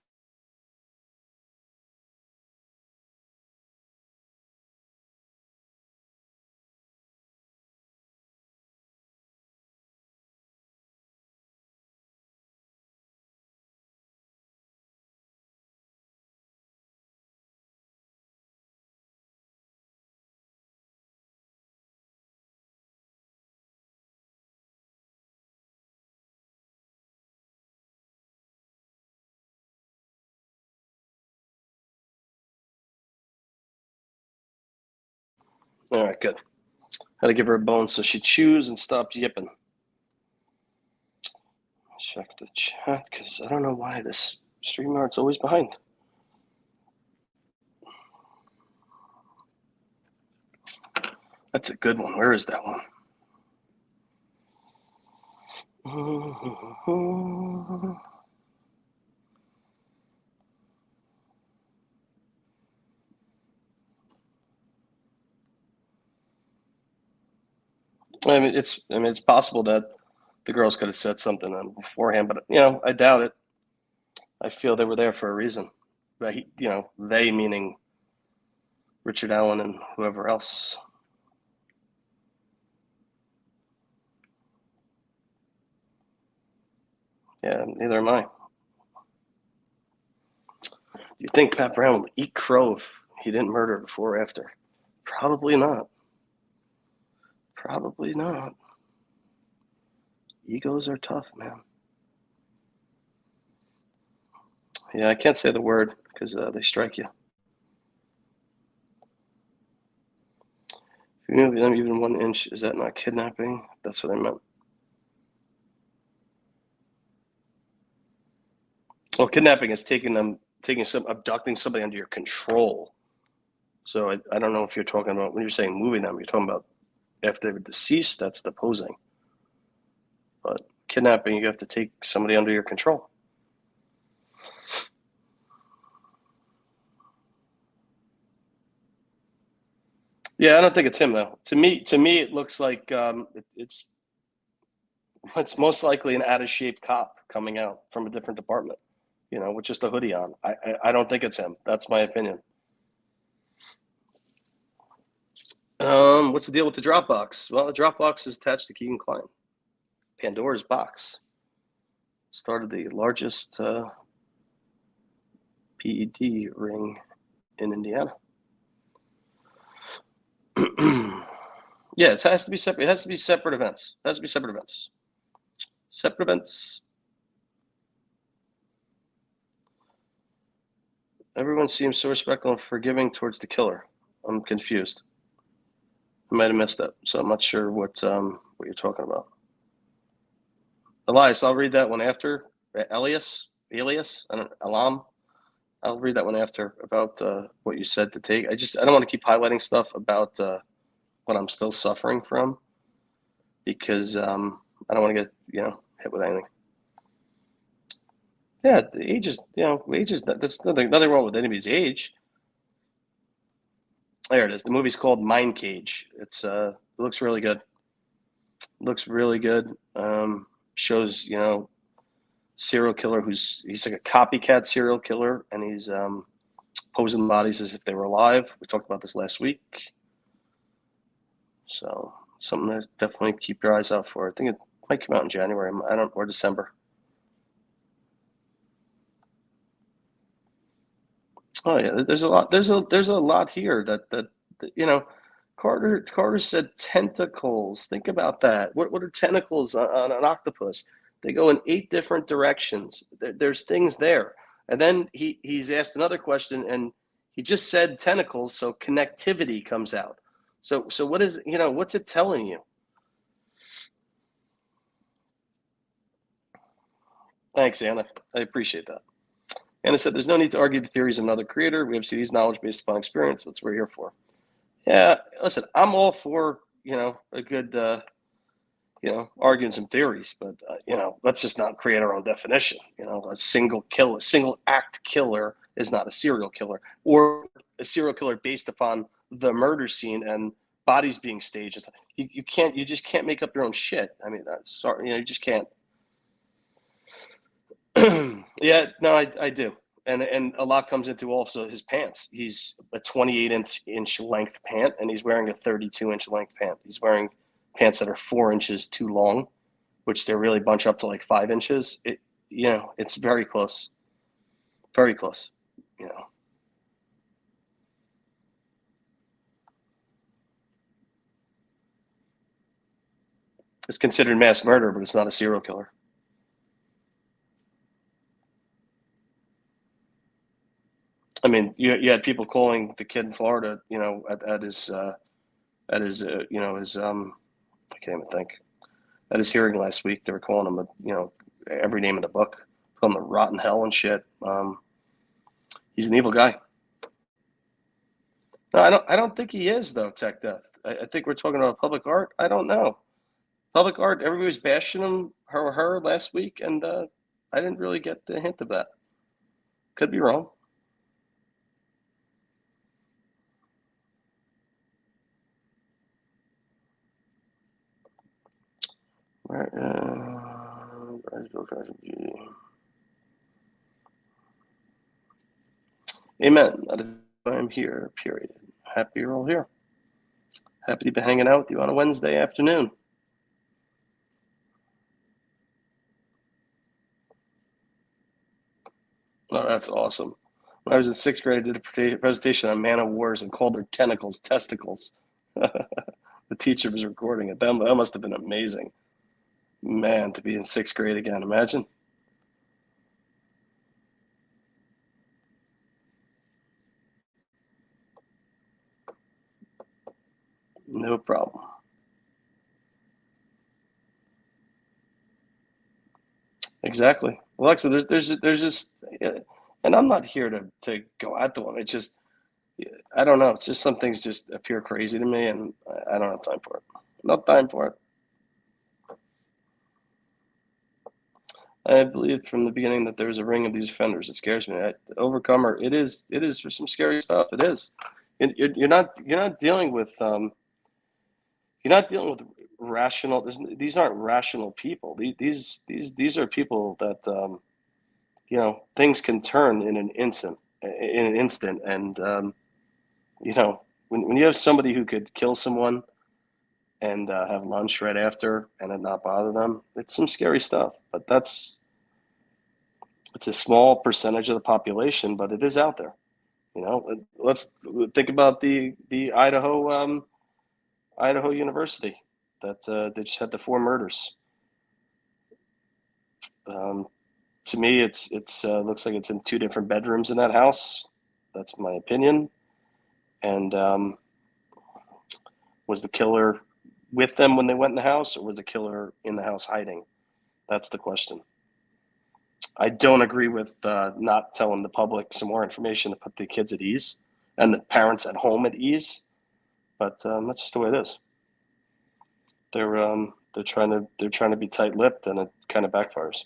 A: All right, good. Had to give her a bone so she chews and stopped yipping. Check the chat because I don't know why this StreamYard's always behind. That's a good one. Where is that one? It's possible that the girls could have said something beforehand, but I doubt it. I feel they were there for a reason. But they meaning Richard Allen and whoever else. Yeah, neither am I. You think Pat Brown would eat crow if he didn't murder before or after? Probably not. Probably not. Egos are tough, man. Yeah, I can't say the word because they strike you. If If you move them even 1 inch, is that not kidnapping? That's what I meant. Well, kidnapping is abducting somebody under your control. So I don't know if you're talking about, when you're saying moving them, you're talking about after they were deceased, that's deposing. But kidnapping, you have to take somebody under your control. Yeah, I don't think it's him though. To me, it looks like it's most likely an out of shape cop coming out from a different department, with just a hoodie on. I don't think it's him. That's my opinion. What's the deal with the Dropbox? Well, the Dropbox is attached to Keegan Klein. Pandora's box started the largest PED ring in Indiana. Yeah, it has to be separate. It has to be separate events. Separate events. Everyone seems so respectful and forgiving towards the killer. I'm confused. I might have missed that, so I'm not sure what you're talking about. Elias, I'll read that one after. Elias, Alam. I'll read that one after about what you said to take. I don't want to keep highlighting stuff about what I'm still suffering from, because I don't want to get hit with anything. Yeah, the age is that's nothing wrong with anybody's age. There it is. The movie's called Mind Cage. It looks really good. Shows serial killer he's like a copycat serial killer, and he's posing bodies as if they were alive. We talked about this last week, so something to definitely keep your eyes out for. I think it might come out in January, or December. Oh yeah, there's a lot. There's a lot here that Carter said tentacles. Think about that. What are tentacles on an octopus? They go in 8 different directions. There's things there. And then he's asked another question, and he just said tentacles, so connectivity comes out. So what is what's it telling you? Thanks, Anna. I appreciate that. Anna said, "There's no need to argue the theories of another creator. We have CD's knowledge based upon experience. That's what we're here for." Yeah, listen, I'm all for a good arguing some theories, but let's just not create our own definition. A single act killer is not a serial killer, or a serial killer based upon the murder scene and bodies being staged. You just can't make up your own shit. I mean, sorry, you just can't. Yeah, no, I do. And a lot comes into also his pants. He's a 28-inch length pant, and he's wearing a 32-inch length pant. He's wearing pants that are 4 inches too long, which they really bunch up to like 5 inches. It's very close. Very close. It's considered mass murder, but it's not a serial killer. I mean, you had people calling the kid in Florida, at his I can't even think. At his hearing last week, they were calling him every name in the book, calling him rotten hell and shit. He's an evil guy. No, I don't think he is though. Tech Death. I think we're talking about public art. I don't know. Public art. Everybody was bashing him, her last week, and I didn't really get the hint of that. Could be wrong. Amen. That is why I'm here, period. Happy you're all here. Happy to be hanging out with you on a Wednesday afternoon. Oh, that's awesome. When I was in 6th grade, I did a presentation on Man of Wars and called their tentacles testicles. The teacher was recording it. That must have been amazing. Man, to be in 6th grade again, imagine. No problem. Exactly. Alexa, there's just, and I'm not here to go at the one. It's just, I don't know. It's just some things just appear crazy to me, and I don't have time for it. No time for it. I believe from the beginning that there's a ring of these offenders. It scares me. Overcomer. It is for some scary stuff. It is. You're not dealing with rational. These aren't rational people. These are people that things can turn in an instant, and when you have somebody who could kill someone and have lunch right after and it not bother them, it's some scary stuff. But it's a small percentage of the population, but it is out there. Let's think about the Idaho University that they just had the 4 murders. To me, it's looks like it's in 2 different bedrooms in that house. That's my opinion. And was the killer with them when they went in the house, or was the killer in the house hiding? That's the question. I don't agree with not telling the public some more information to put the kids at ease and the parents at home at ease, but that's just the way it is. They're trying to be tight-lipped, and it kind of backfires.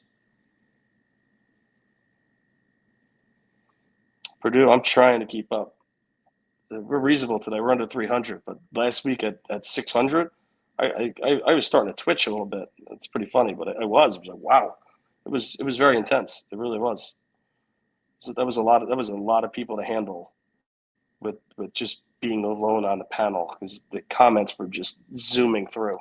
A: Purdue, I'm trying to keep up. We're reasonable today. We're under 300, but last week at 600, I was starting to twitch a little bit. It's pretty funny, but I was like, wow, it was very intense. It really was. So that was a lot of people to handle with just being alone on the panel, because the comments were just zooming through.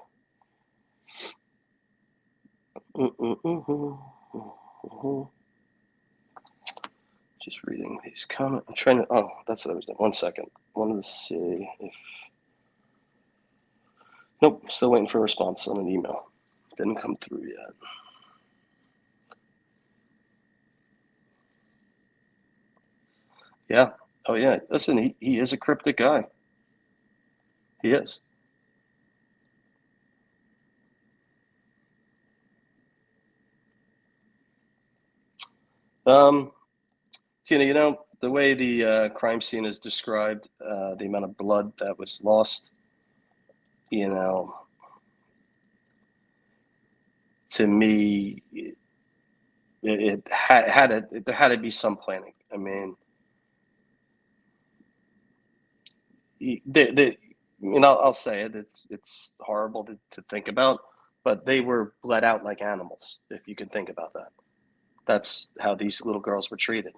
A: Just reading these comments. I'm trying to. Oh, that's what I was doing. 1 second. Wanted to see if. Nope. Still waiting for a response on an email. Didn't come through yet. Yeah. Oh yeah. Listen, he is a cryptic guy. He is. Tina, the way the crime scene is described, the amount of blood that was lost, to me, there had to be some planning. I mean, I'll say it. It's horrible to think about, but they were bled out like animals. If you can think about that, that's how these little girls were treated.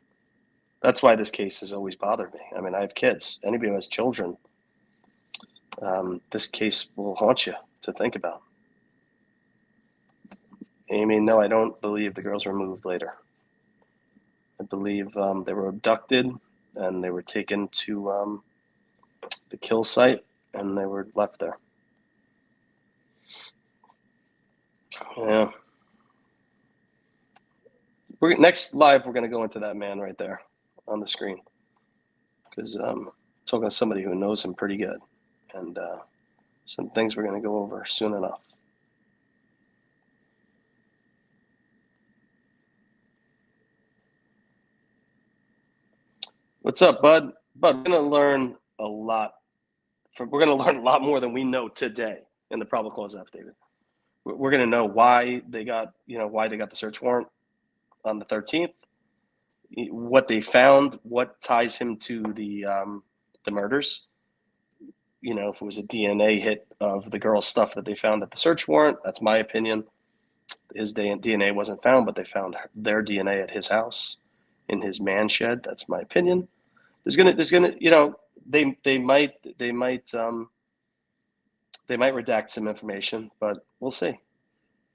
A: That's why this case has always bothered me. I mean, I have kids. Anybody who has children, this case will haunt you to think about. Amy, no, I don't believe the girls were moved later. I believe they were abducted and they were taken to the kill site and they were left there. Yeah. Next live, we're going to go into that man right there on the screen, because I'm talking to somebody who knows him pretty good, and some things we're going to go over soon enough. What's up, Bud? Bud, we're going to learn a lot. We're going to learn a lot more than we know today in the probable cause affidavit. We're going to know why they got the search warrant on the 13th, what they found, what ties him to the murders. If it was a DNA hit of the girl's stuff that they found at the search warrant, that's my opinion. His DNA wasn't found, but they found their DNA at his house, in his man shed. That's my opinion. They might redact some information, but we'll see.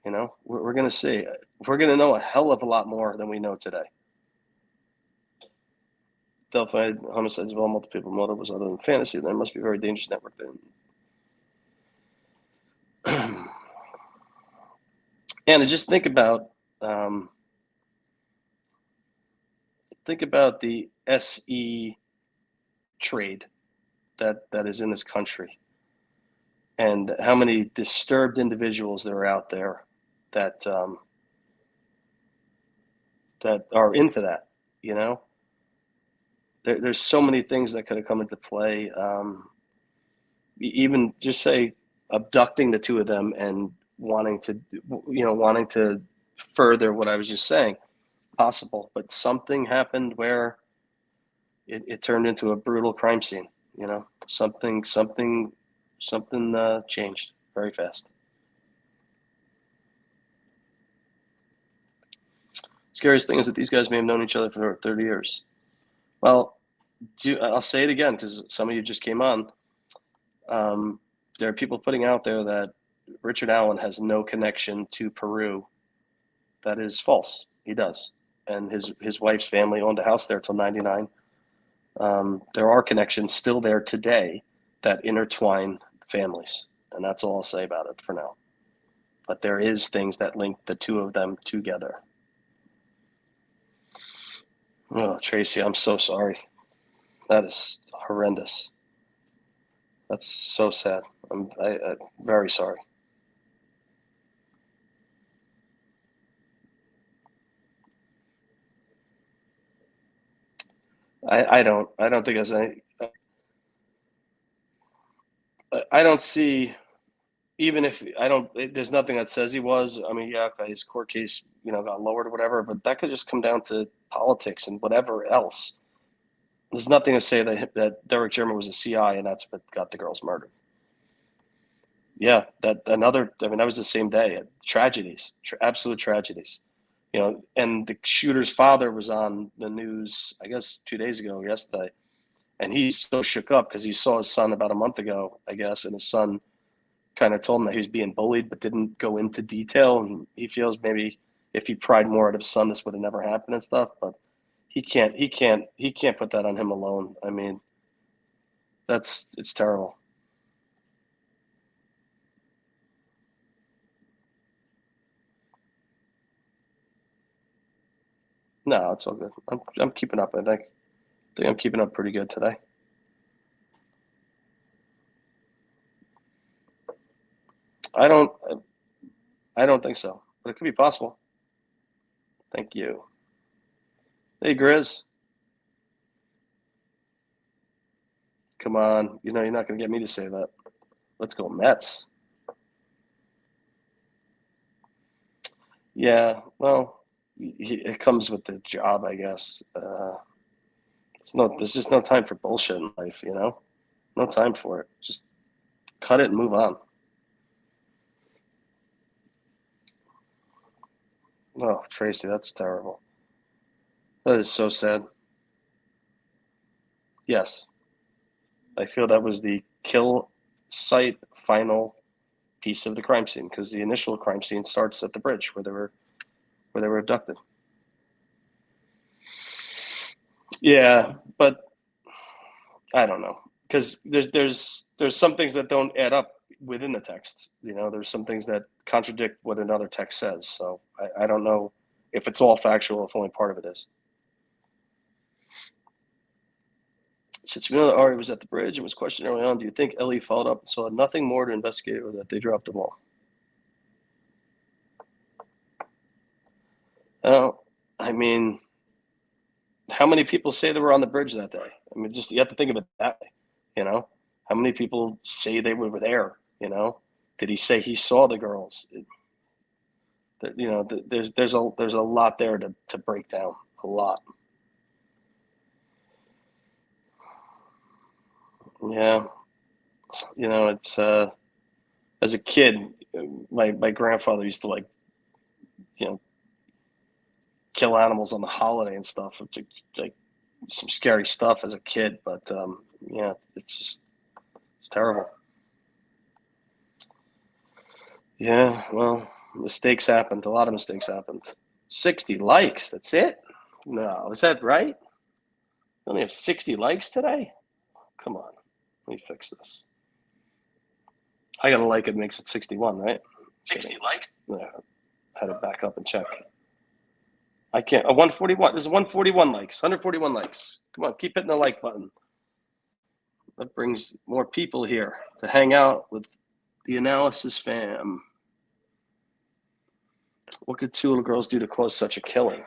A: We're going to see. We're going to know a hell of a lot more than we know today. Delphi homicides involve multiple people. Motive was other than fantasy. There must be a very dangerous network there. And just think about the SE trade that is in this country. and how many disturbed individuals there are out there that that are into that. You know, there's so many things that could have come into play. Even just say abducting the two of them and wanting to further what I was just saying, possible, but something happened where it turned into a brutal crime scene. You know, something changed very fast. Scariest thing is that these guys may have known each other for 30 years. Well, I'll say it again because some of you just came on. There are people putting out there that Richard Allen has no connection to Peru. That is false. He does. And his wife's family owned a house there till 99. There are connections still there today that intertwine families. And that's all I'll say about it for now. But there is things that link the two of them together. Oh, Tracy, I'm so sorry. That is horrendous. That's so sad. I'm very sorry. I don't think there's any. I don't see. Even if there's nothing that says he was. I mean, yeah, his court case, got lowered or whatever. But that could just come down to politics and whatever else. There's nothing to say that Derek German was a CI and that's what got the girls murdered. Yeah, that was the same day. Tragedies, absolute tragedies. And the shooter's father was on the news, I guess 2 days ago, yesterday, and he's so shook up because he saw his son about a month ago, I guess, and his son kind of told him that he was being bullied, but didn't go into detail. And he feels maybe if he pried more out of his son, this would have never happened and stuff. But he can't put that on him alone. I mean, it's terrible. No, it's all good. I'm keeping up. I think I'm keeping up pretty good today. I don't think so, but it could be possible. Thank you. Hey, Grizz. Come on. You're not going to get me to say that. Let's go Mets. Yeah, well, it comes with the job, I guess. There's just no time for bullshit in life, No time for it. Just cut it and move on. Oh, Tracy, that's terrible. That is so sad. Yes. I feel that was the kill site final piece of the crime scene because the initial crime scene starts at the bridge where they were abducted. Yeah, but I don't know because there's some things that don't add up within the text. There's some things that contradict what another text says. So I don't know if it's all factual, if only part of it is. Since we know that Ari was at the bridge and was questioned early on, do you think Ellie followed up and saw nothing more to investigate or that they dropped the ball? I mean, how many people say they were on the bridge that day? I mean, just you have to think of it that way. How many people say they were there? Did he say he saw the girls? There's a lot there to break down. A lot. Yeah, it's as a kid, my grandfather used to kill animals on the holiday and stuff, like some scary stuff as a kid. But it's terrible. Yeah, well, mistakes happened. A lot of mistakes happened. 60 likes. That's it. No, is that right? We only have 60 likes today. Come on. Let me fix this. I got a like it makes it 61, right? 60 likes? Yeah. I had to back up and check. I can't. 141. There's 141 likes. 141 likes. Come on, keep hitting the like button. That brings more people here to hang out with The analysis fam. What could two little girls do to cause such a killing?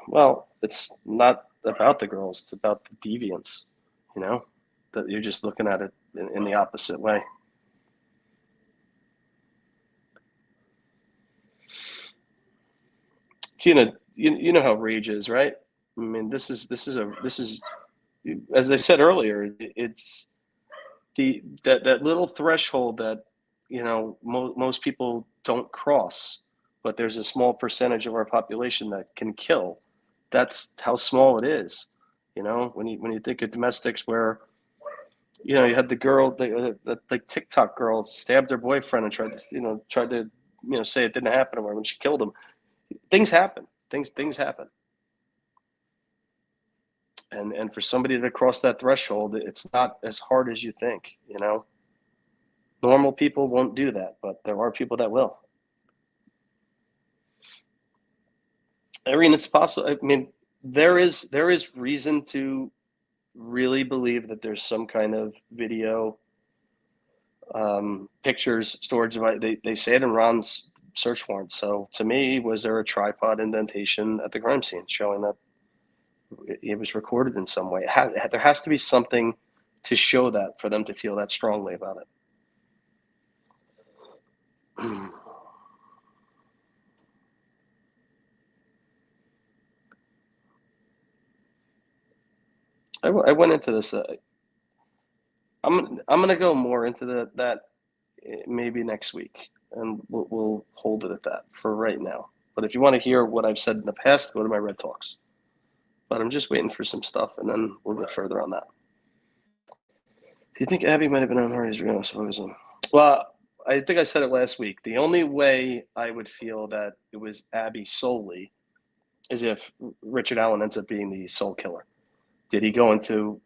A: Well, it's not about the girls. It's about the deviants, you know, that you're just looking at it in the opposite way. Tina, you know how rage is, right? I mean, this is as I said earlier, it's that little threshold that most people don't cross, but there's a small percentage of our population that can kill. That's how small it is. When you think of domestics where you had the girl, the like TikTok girl stabbed her boyfriend and tried to say it didn't happen to her when she killed him. Things happen. Things happen. And for somebody to cross that threshold, it's not as hard as you think. Normal people won't do that, but there are people that will. Irene, it's possible. I mean, there is reason to really believe that there's some kind of video, pictures, storage device. They say it in Ron's search warrant. So to me, was there a tripod indentation at the crime scene showing that it was recorded in some way? There has to be something to show that for them to feel that strongly about it. I went into this. I'm gonna go more into that maybe next week, and we'll hold it at that for right now. But if you want to hear what I've said in the past, go to my Red Talks. But I'm just waiting for some stuff, and then we'll go further on that. Do you think Abby might have been on Hardy's real? Well, I think I said it last week. The only way I would feel that it was Abby solely is if Richard Allen ends up being the sole killer. Did he go into,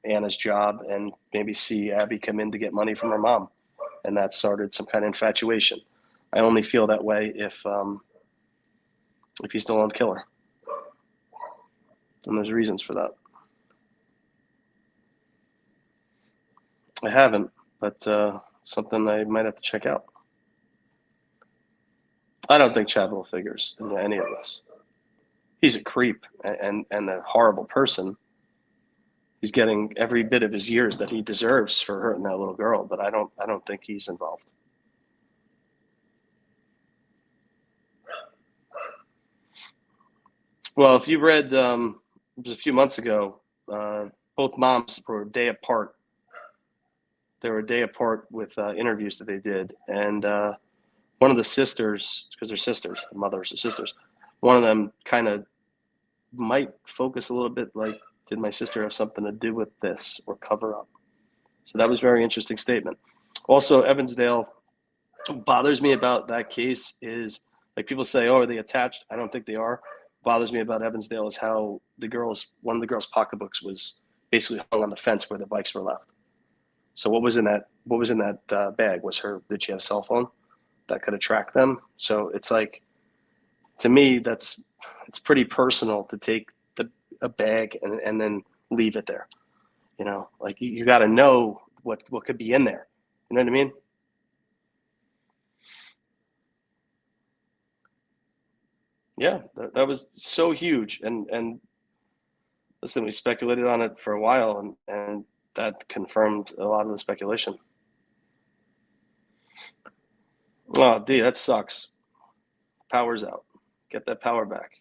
A: Anna's job and maybe see Abby come in to get money from her mom, and that started some kind of infatuation? I only feel that way if he's still on killer, and there's reasons for that. I haven't, but something I might have to check out. I don't think Chadwell figures into any of this. He's a creep and a horrible person. He's getting every bit of his years that he deserves for hurting that little girl, but I don't think he's involved. Well, if you read, it was a few months ago, both moms were a day apart. They were a day apart with interviews that they did, and one of the sisters, because they're sisters, the mothers are sisters, one of them kind of might focus a little bit like, did my sister have something to do with this or cover up? So that was a very interesting statement. Also, Evansdale, what bothers me about that case is, like, people say, oh, are they attached? I don't think they are. What bothers me about Evansdale is how one of the girls' pocketbooks was basically hung on the fence where the bikes were left. So what was in that bag? Did she have a cell phone that could have tracked them? So it's like, to me, it's pretty personal to take a bag and then leave it there. Like, you got to know what could be in there. You know what I mean? Yeah, that was so huge. And listen, we speculated on it for a while, and that confirmed a lot of the speculation. Oh, D, that sucks. Power's out. Get that power back.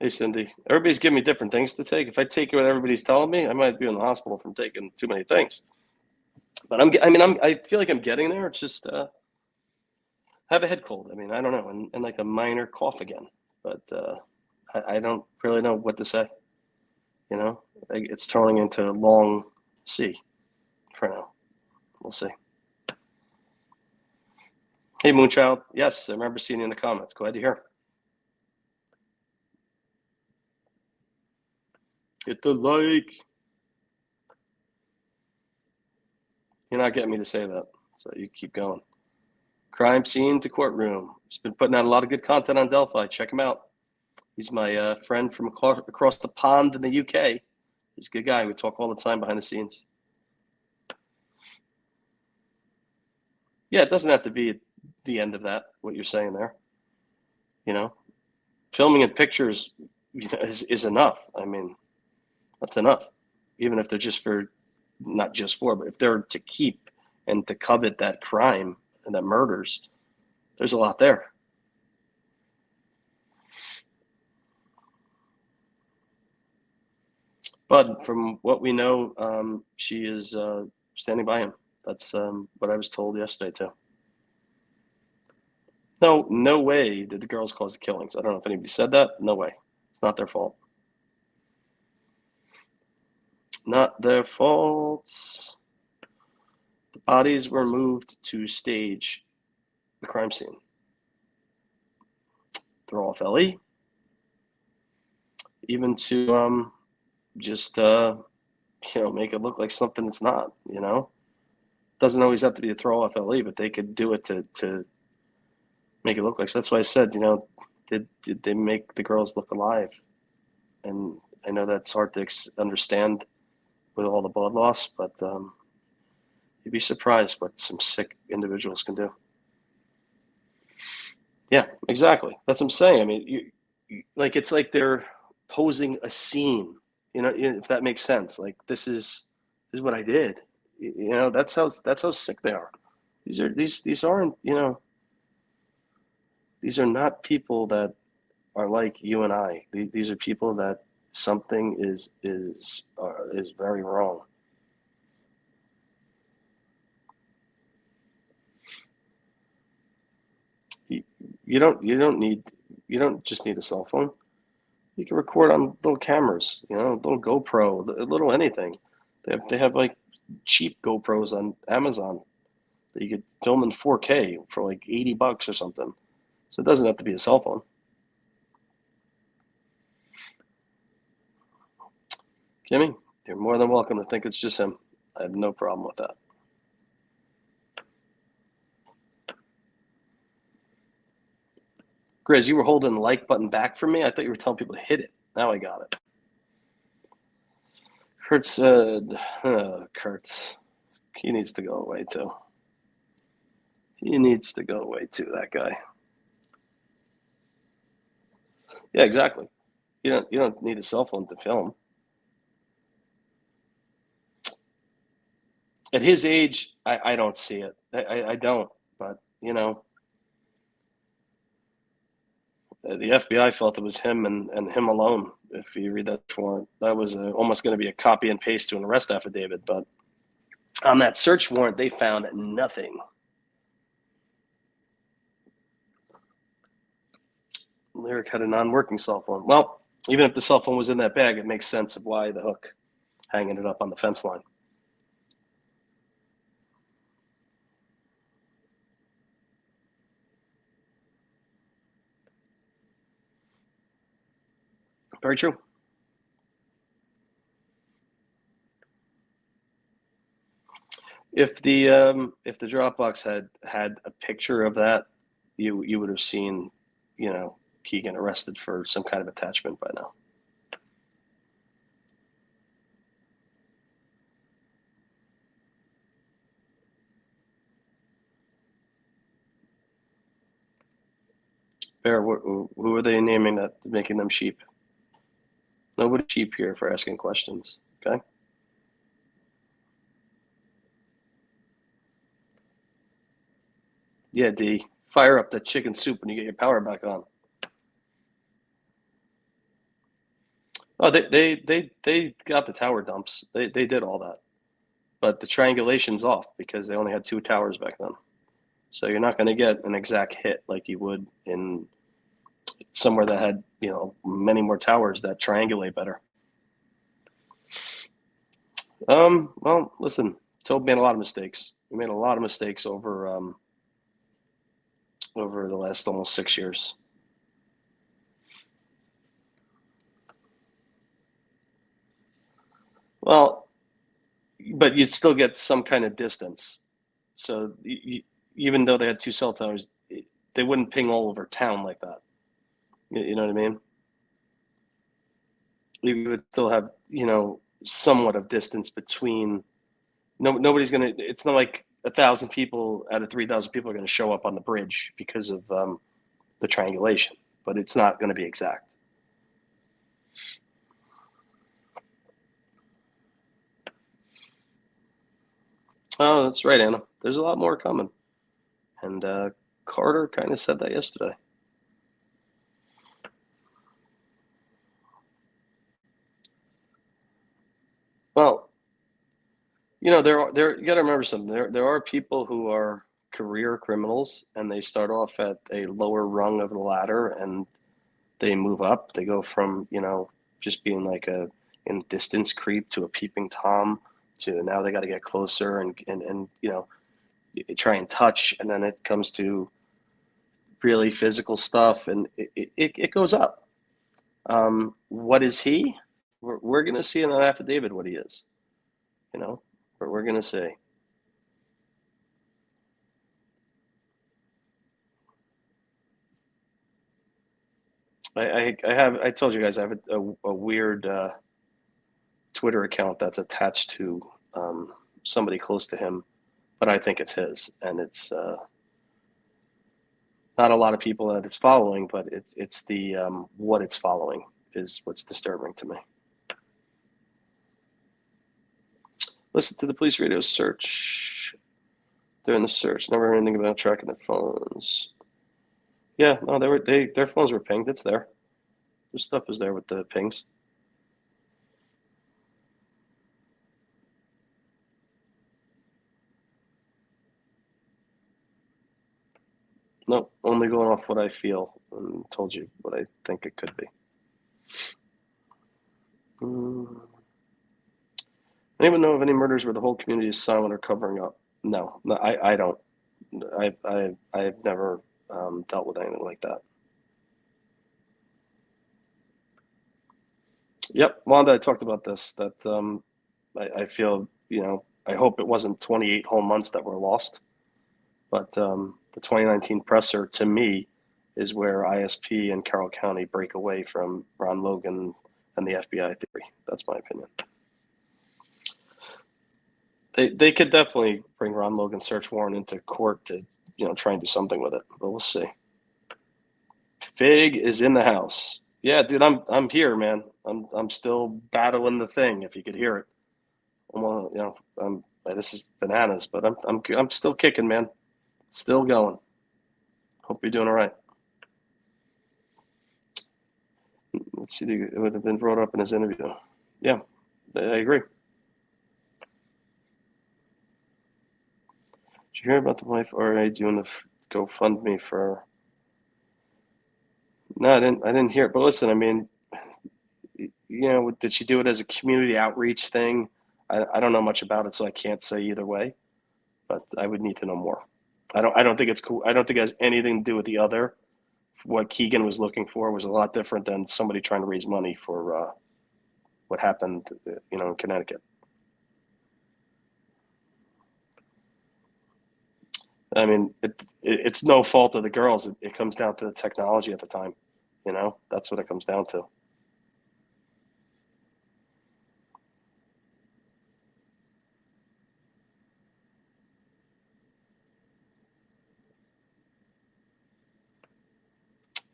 A: Hey, Cindy. Everybody's giving me different things to take. If I take what everybody's telling me, I might be in the hospital from taking too many things. But I feel like I'm getting there. It's just I have a head cold. I mean, I don't know, and like a minor cough again. But I don't really know what to say. It's turning into long C for now. We'll see. Hey, Moonchild. Yes, I remember seeing you in the comments. Glad to hear. Hit the like. You're not getting me to say that, so you keep going. Crime scene to courtroom. He's been putting out a lot of good content on Delphi. Check him out. He's my friend from across the pond in the UK. He's a good guy. We talk all the time behind the scenes. Yeah, it doesn't have to be the end of that, what you're saying there. You know, filming and pictures, is enough. I mean, that's enough. Even if they're just for, not just for, but if they're to keep and to covet that crime and that murders, there's a lot there. But from what we know, she is standing by him. That's what I was told yesterday too. No, no way did the girls cause the killings. I don't know if anybody said that. No way. It's not their fault. Not their fault. The bodies were moved to stage the crime scene. Throw off LE. Even to just make it look like something it's not. Doesn't always have to be a throw off LE, but they could do it to make it look like. So that's why I said, did they make the girls look alive? And I know that's hard to understand with all the blood loss, but you'd be surprised what some sick individuals can do. Yeah, exactly. That's what I'm saying. I mean, it's like they're posing a scene. If that makes sense. Like this is what I did. That's how sick they are. These aren't these are not people that are like you and I. These are people that something is very wrong. You don't just need a cell phone. You can record on little cameras, little GoPro, a little anything. They have like cheap GoPros on Amazon that you could film in 4K for like $80 or something. So it doesn't have to be a cell phone. Jimmy, you're more than welcome to think it's just him. I have no problem with that. Grizz, you were holding the like button back from me. I thought you were telling people to hit it. Now I got it. Kurt said, Kurtz, he needs to go away too. He needs to go away too, that guy. Yeah, exactly. You don't need a cell phone to film. At his age, I don't see it. I don't. But, the FBI felt it was him and him alone. If you read that warrant, that was almost going to be a copy and paste to an arrest affidavit. But on that search warrant, they found nothing. Lyric had a non-working cell phone. Well, even if the cell phone was in that bag, it makes sense of why the hook hanging it up on the fence line. Very true. If the Dropbox had a picture of that, you would have seen, Keegan arrested for some kind of attachment by now. Bear, who are they naming that, making them sheep? Nobody sheep here for asking questions, okay? Yeah, D, fire up that chicken soup when you get your power back on. Oh, they got the tower dumps. They did all that, but the triangulation's off because they only had 2 towers back then. So you're not going to get an exact hit like you would in somewhere that had many more towers that triangulate better. Well, listen, Toby made a lot of mistakes. He made a lot of mistakes over the last almost 6 years. Well, but you'd still get some kind of distance. So even though they had 2 cell towers, they wouldn't ping all over town like that. You know what I mean? You would still have, somewhat of distance between. Nobody's gonna. It's not like 1,000 people out of 3,000 people are going to show up on the bridge because of the triangulation, but it's not going to be exact. Oh, that's right, Anna. There's a lot more coming. And Carter kind of said that yesterday. Well, you know, you got to remember something. There are people who are career criminals, and they start off at a lower rung of the ladder, and they move up. They go from, you know, just being like a in distance creep to a peeping tom to now they got to get closer and you know, try and touch, and then it comes to really physical stuff, and it goes up. What is he? We're going to see in an affidavit what he is. You know, we're going to see. I told you guys I have a weird Twitter account that's attached to somebody close to him, but I think it's his, and it's not a lot of people that it's following, but it's the what it's following is what's disturbing to me. Listen to the police radio search. During the search, never heard anything about tracking their phones. Yeah, no, their phones were pinged. It's there. Their stuff is there with the pings. No, only going off what I feel and told you what I think it could be. Anyone know of any murders where the whole community is silent or covering up? No, I don't. I've never dealt with anything like that. Yep, Wanda, I talked about this. That I feel, you know, I hope it wasn't 28 whole months that were lost, but the 2019 presser to me is where ISP and Carroll County break away from Ron Logan and the FBI theory. That's my opinion. They could definitely bring Ron Logan's search warrant into court to, you know, try and do something with it, but we'll see. Fig is in the house. Yeah, dude, I'm here, man. I'm still battling the thing. If you could hear it, well, you know, this is bananas, but I'm still kicking, man. Still going. Hope you're doing all right. Let's see. It would have been brought up in his interview. Yeah, I agree. Did you hear about the wife already doing the GoFundMe for? No, I didn't hear it. But listen, I mean, you know, did she do it as a community outreach thing? I don't know much about it, so I can't say either way. But I would need to know more. I don't think it's cool. I don't think it has anything to do with the other. What Keegan was looking for was a lot different than somebody trying to raise money for what happened, you know, in Connecticut. I mean, it's no fault of the girls. It comes down to the technology at the time. You know, that's what it comes down to.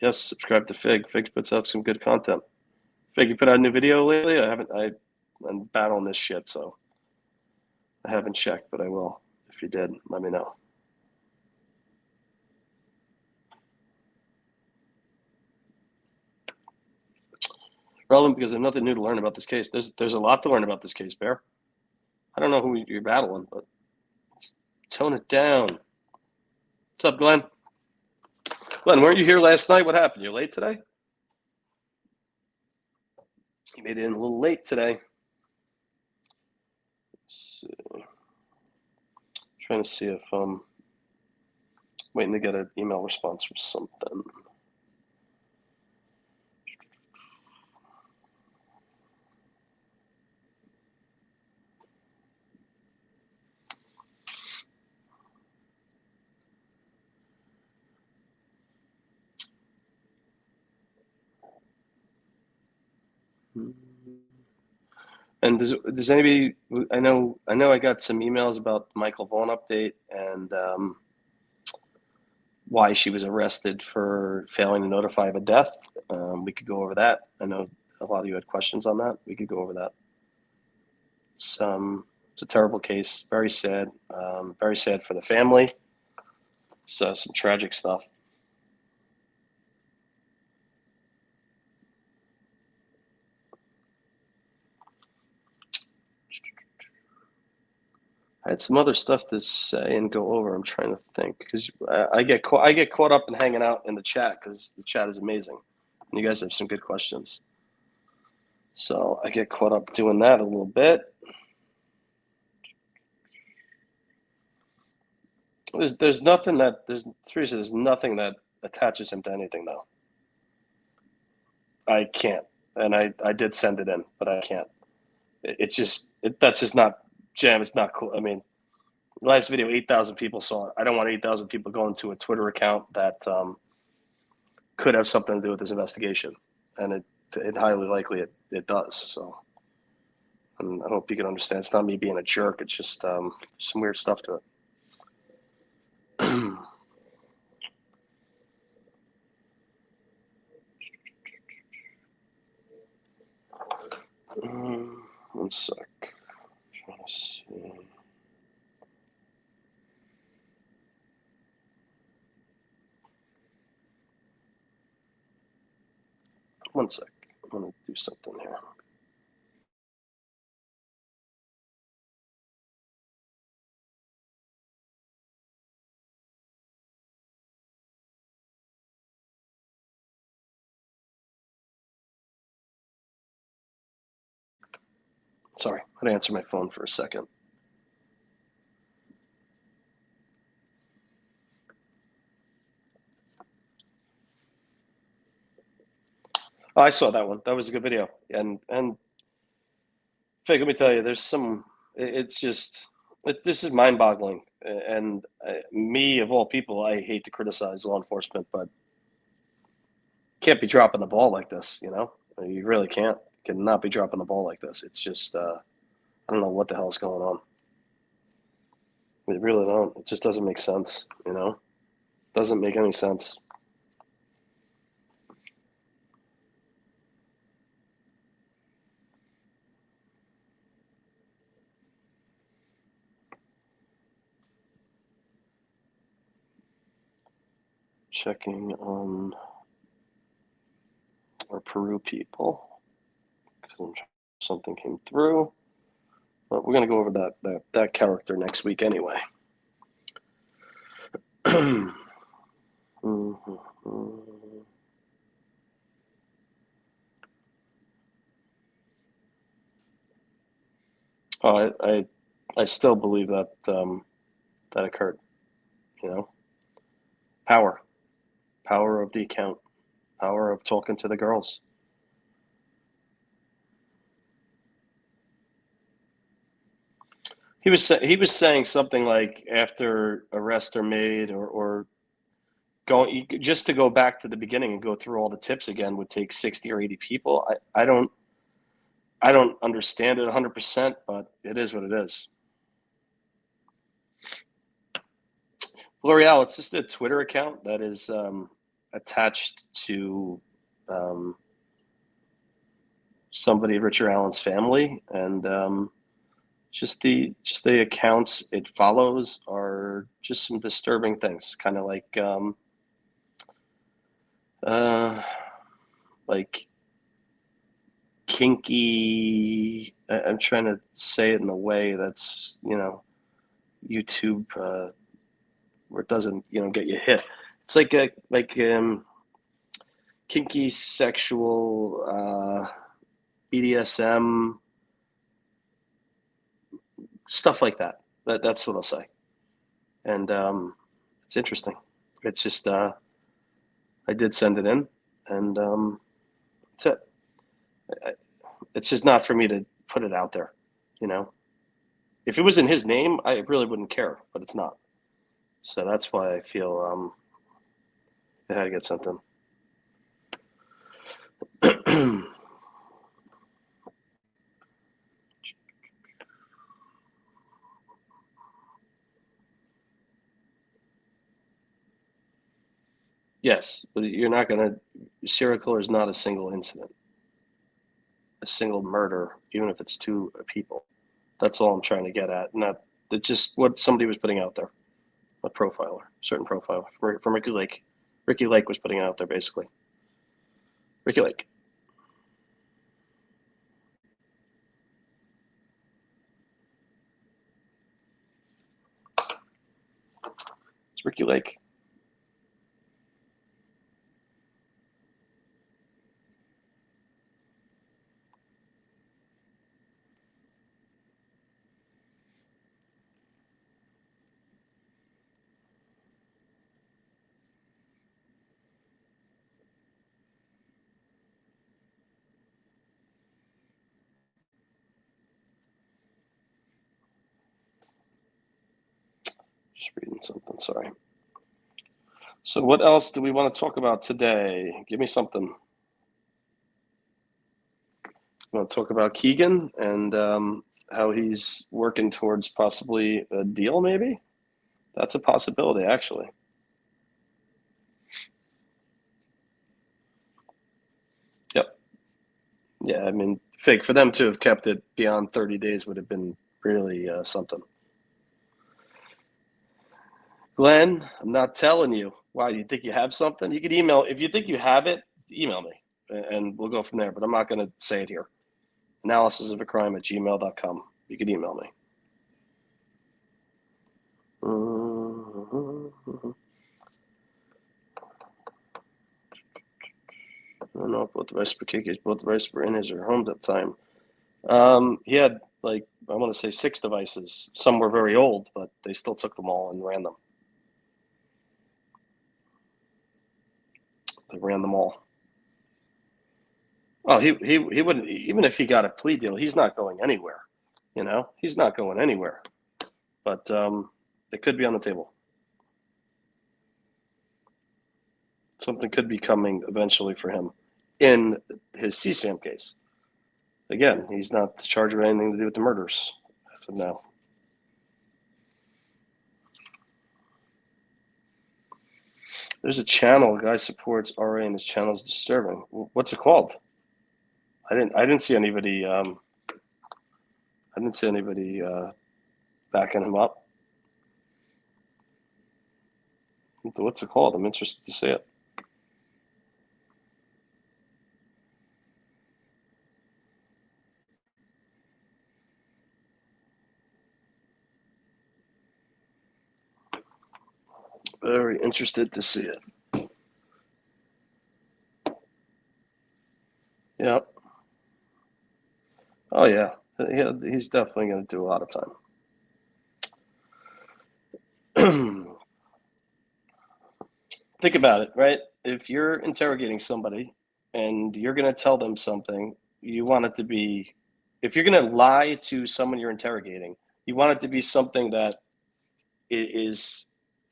A: Yes, subscribe to Fig. Fig puts out some good content. Fig, you put out a new video lately? I'm battling this shit, so I haven't checked, but I will. If you did, let me know. Relevant because there's nothing new to learn about this case. There's a lot to learn about this case, Bear. I don't know who you're battling, but let's tone it down. What's up, Glenn? Glenn, weren't you here last night? What happened? You're late today? You made it in a little late today. Let's see. Trying to see if I'm waiting to get an email response from something. And does anybody? I know I got some emails about Michael Vaughn update and why she was arrested for failing to notify of a death. We could go over that. I know a lot of you had questions on that. We could go over that. It's a terrible case. Very sad. Very sad for the family. So some tragic stuff. I had some other stuff to say and go over. I'm trying to think because I get caught up in hanging out in the chat because the chat is amazing, and you guys have some good questions. So I get caught up doing that a little bit. There's nothing that there's nothing that attaches him to anything though. I can't, and I did send it in, but I can't. That's just not jam. It's not cool. I mean, last video 8,000 people saw it. I don't want 8,000 people going to a Twitter account that could have something to do with this investigation, and it highly likely it does. So, and I hope you can understand. It's not me being a jerk. It's just some weird stuff to it. One sec. Trying to see. One sec. I'm gonna do something here. Sorry, I had to answer my phone for a second. Oh, I saw that one. That was a good video. And Fig, let me tell you, there's some. It's just this is mind-boggling. And me of all people, I hate to criticize law enforcement, but can't be dropping the ball like this. You know, you really can't. Cannot be dropping the ball like this. It's just I don't know what the hell's going on. We really don't. It just doesn't make sense. You know, doesn't make any sense. Checking on our Peru people because something came through. But we're gonna go over that character next week anyway. Oh, I still believe that that occurred. You know, power of the account, power of talking to the girls. He was saying something like after arrests are made or going just to go back to the beginning and go through all the tips again would take 60 or 80 people. I don't understand it 100%, but it is what it is. L'Oreal, it's just a Twitter account that is attached to somebody, Richard Allen's family, and just the accounts it follows are just some disturbing things, kind of like kinky. I'm trying to say it in a way that's YouTube where it doesn't get you hit. It's like kinky sexual BDSM stuff like that. That's what I'll say. And it's interesting. It's just I did send it in, and that's it. It's just not for me to put it out there. If it was in his name, I really wouldn't care, but it's not. So that's why I feel I had to get something. Yes, but you're not going to. Serial killer is not a single incident, a single murder, even if it's two people. That's all I'm trying to get at. Not it's just what somebody was putting out there. A profiler, certain profiler from Ricky Lake. Ricky Lake was putting it out there basically. Ricky Lake. It's Ricky Lake. Just reading something, sorry. So what else do we want to talk about today? Give me something. We want to talk about Keegan and how he's working towards possibly a deal, maybe? That's a possibility, actually. Yep. Yeah, I mean, fake for them to have kept it beyond 30 days would have been really something. Glenn, I'm not telling you. Why, you think you have something? You could email. If you think you have it, email me, and we'll go from there. But I'm not going to say it here. Analysisofacrime@gmail.com. You could email me. I don't know if both the rice both the rice were in his or home at the time. He had, like, I want to say 6 devices. Some were very old, but they still took them all and ran them. They ran them all. Oh, he wouldn't, even if he got a plea deal, he's not going anywhere. You know, he's not going anywhere. But it could be on the table. Something could be coming eventually for him in his CSAM case. Again, he's not charged with anything to do with the murders. So no. There's a channel, a guy supports RA and his channel is disturbing. What's it called? I didn't see anybody backing him up. What's it called? I'm interested to see it. Very interested to see it. Yep. Oh yeah. He's definitely going to do a lot of time. Think about it, right? If you're interrogating somebody and you're going to tell them something, you want it to be, if you're going to lie to someone you're interrogating, you want it to be something that is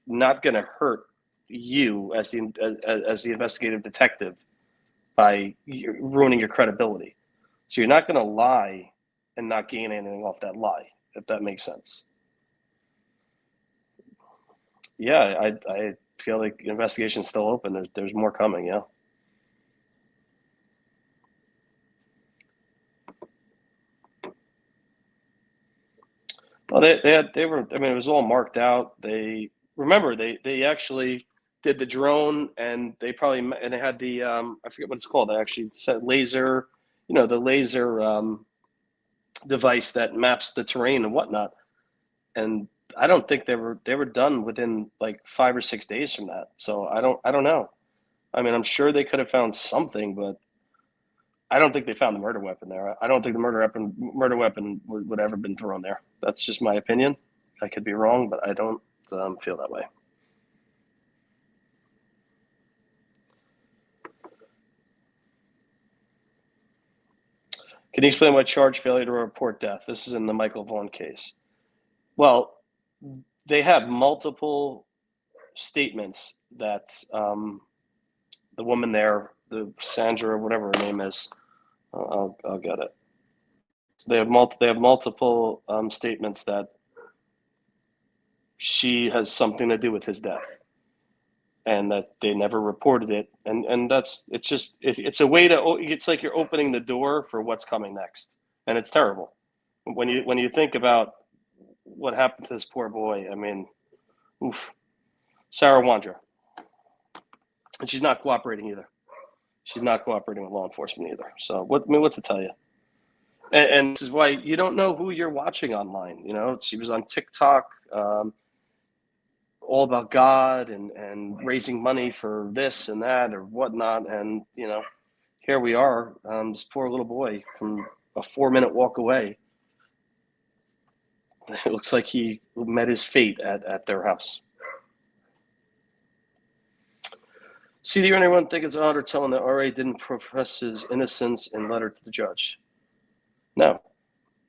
A: not going to hurt you as the investigative detective by ruining your credibility. So you're not going to lie and not gain anything off that lie, if that makes sense. Yeah, I feel like the investigation's still open. There's more coming. Yeah. Well, they were. I mean, it was all marked out. They actually did the drone, and they had the I forget what it's called. They actually set laser, the laser device that maps the terrain and whatnot. And I don't think they were done within like 5 or 6 days from that. So I don't know. I mean, I'm sure they could have found something, but I don't think they found the murder weapon there. I don't think the murder weapon would ever been thrown there. That's just my opinion. I could be wrong, but I don't feel that way. Can you explain why charge failure to report death? This is in the Michael Vaughn case. Well, they have multiple statements that the woman there, the Sandra, whatever her name is, I'll get it. They have multiple statements that she has something to do with his death. and that they never reported it. And it's a way to, it's like you're opening the door for what's coming next. And it's terrible. When you think about what happened to this poor boy, I mean, oof. Sarah Wandra. And she's not cooperating either. She's not cooperating with law enforcement either. So what's it tell you? And this is why you don't know who you're watching online. You know, she was on TikTok, all about God and raising money for this and that or whatnot. And, you know, here we are, this poor little boy from a 4-minute walk away. It looks like he met his fate at their house. See, do anyone think it's odd or telling that RA didn't profess his innocence in letter to the judge? No.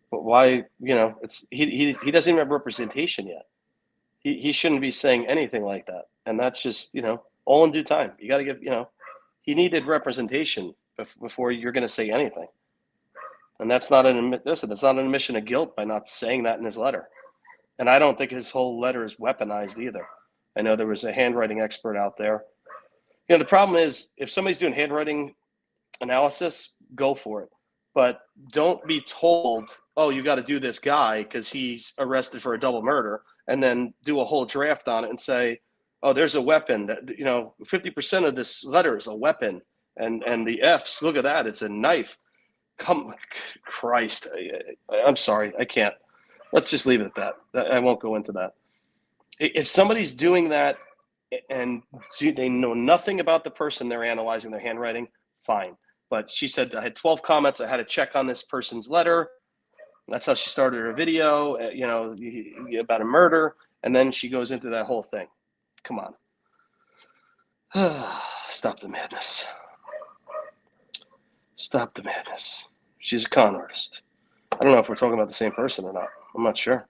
A: But why, you know, he doesn't even have representation yet. He shouldn't be saying anything like that. And that's just, you know, all in due time. You got to give, you know, he needed representation before you're going to say anything. And that's not that's not an admission of guilt by not saying that in his letter. And I don't think his whole letter is weaponized either. I know there was a handwriting expert out there. You know, the problem is if somebody's doing handwriting analysis, go for it. But don't be told, oh, you got to do this guy because he's arrested for a double murder, and then do a whole draft on it and say, oh, there's a weapon. That, you know, 50% of this letter is a weapon. And the F's, look at that, it's a knife. Come, Christ. I'm sorry, I can't. Let's just leave it at that. I won't go into that. If somebody's doing that and they know nothing about the person they're analyzing their handwriting, fine. But she said, I had 12 comments. I had to check on this person's letter. That's how she started her video, you know, about a murder. And then she goes into that whole thing. Come on. Stop the madness. Stop the madness. She's a con artist. I don't know if we're talking about the same person or not. I'm not sure.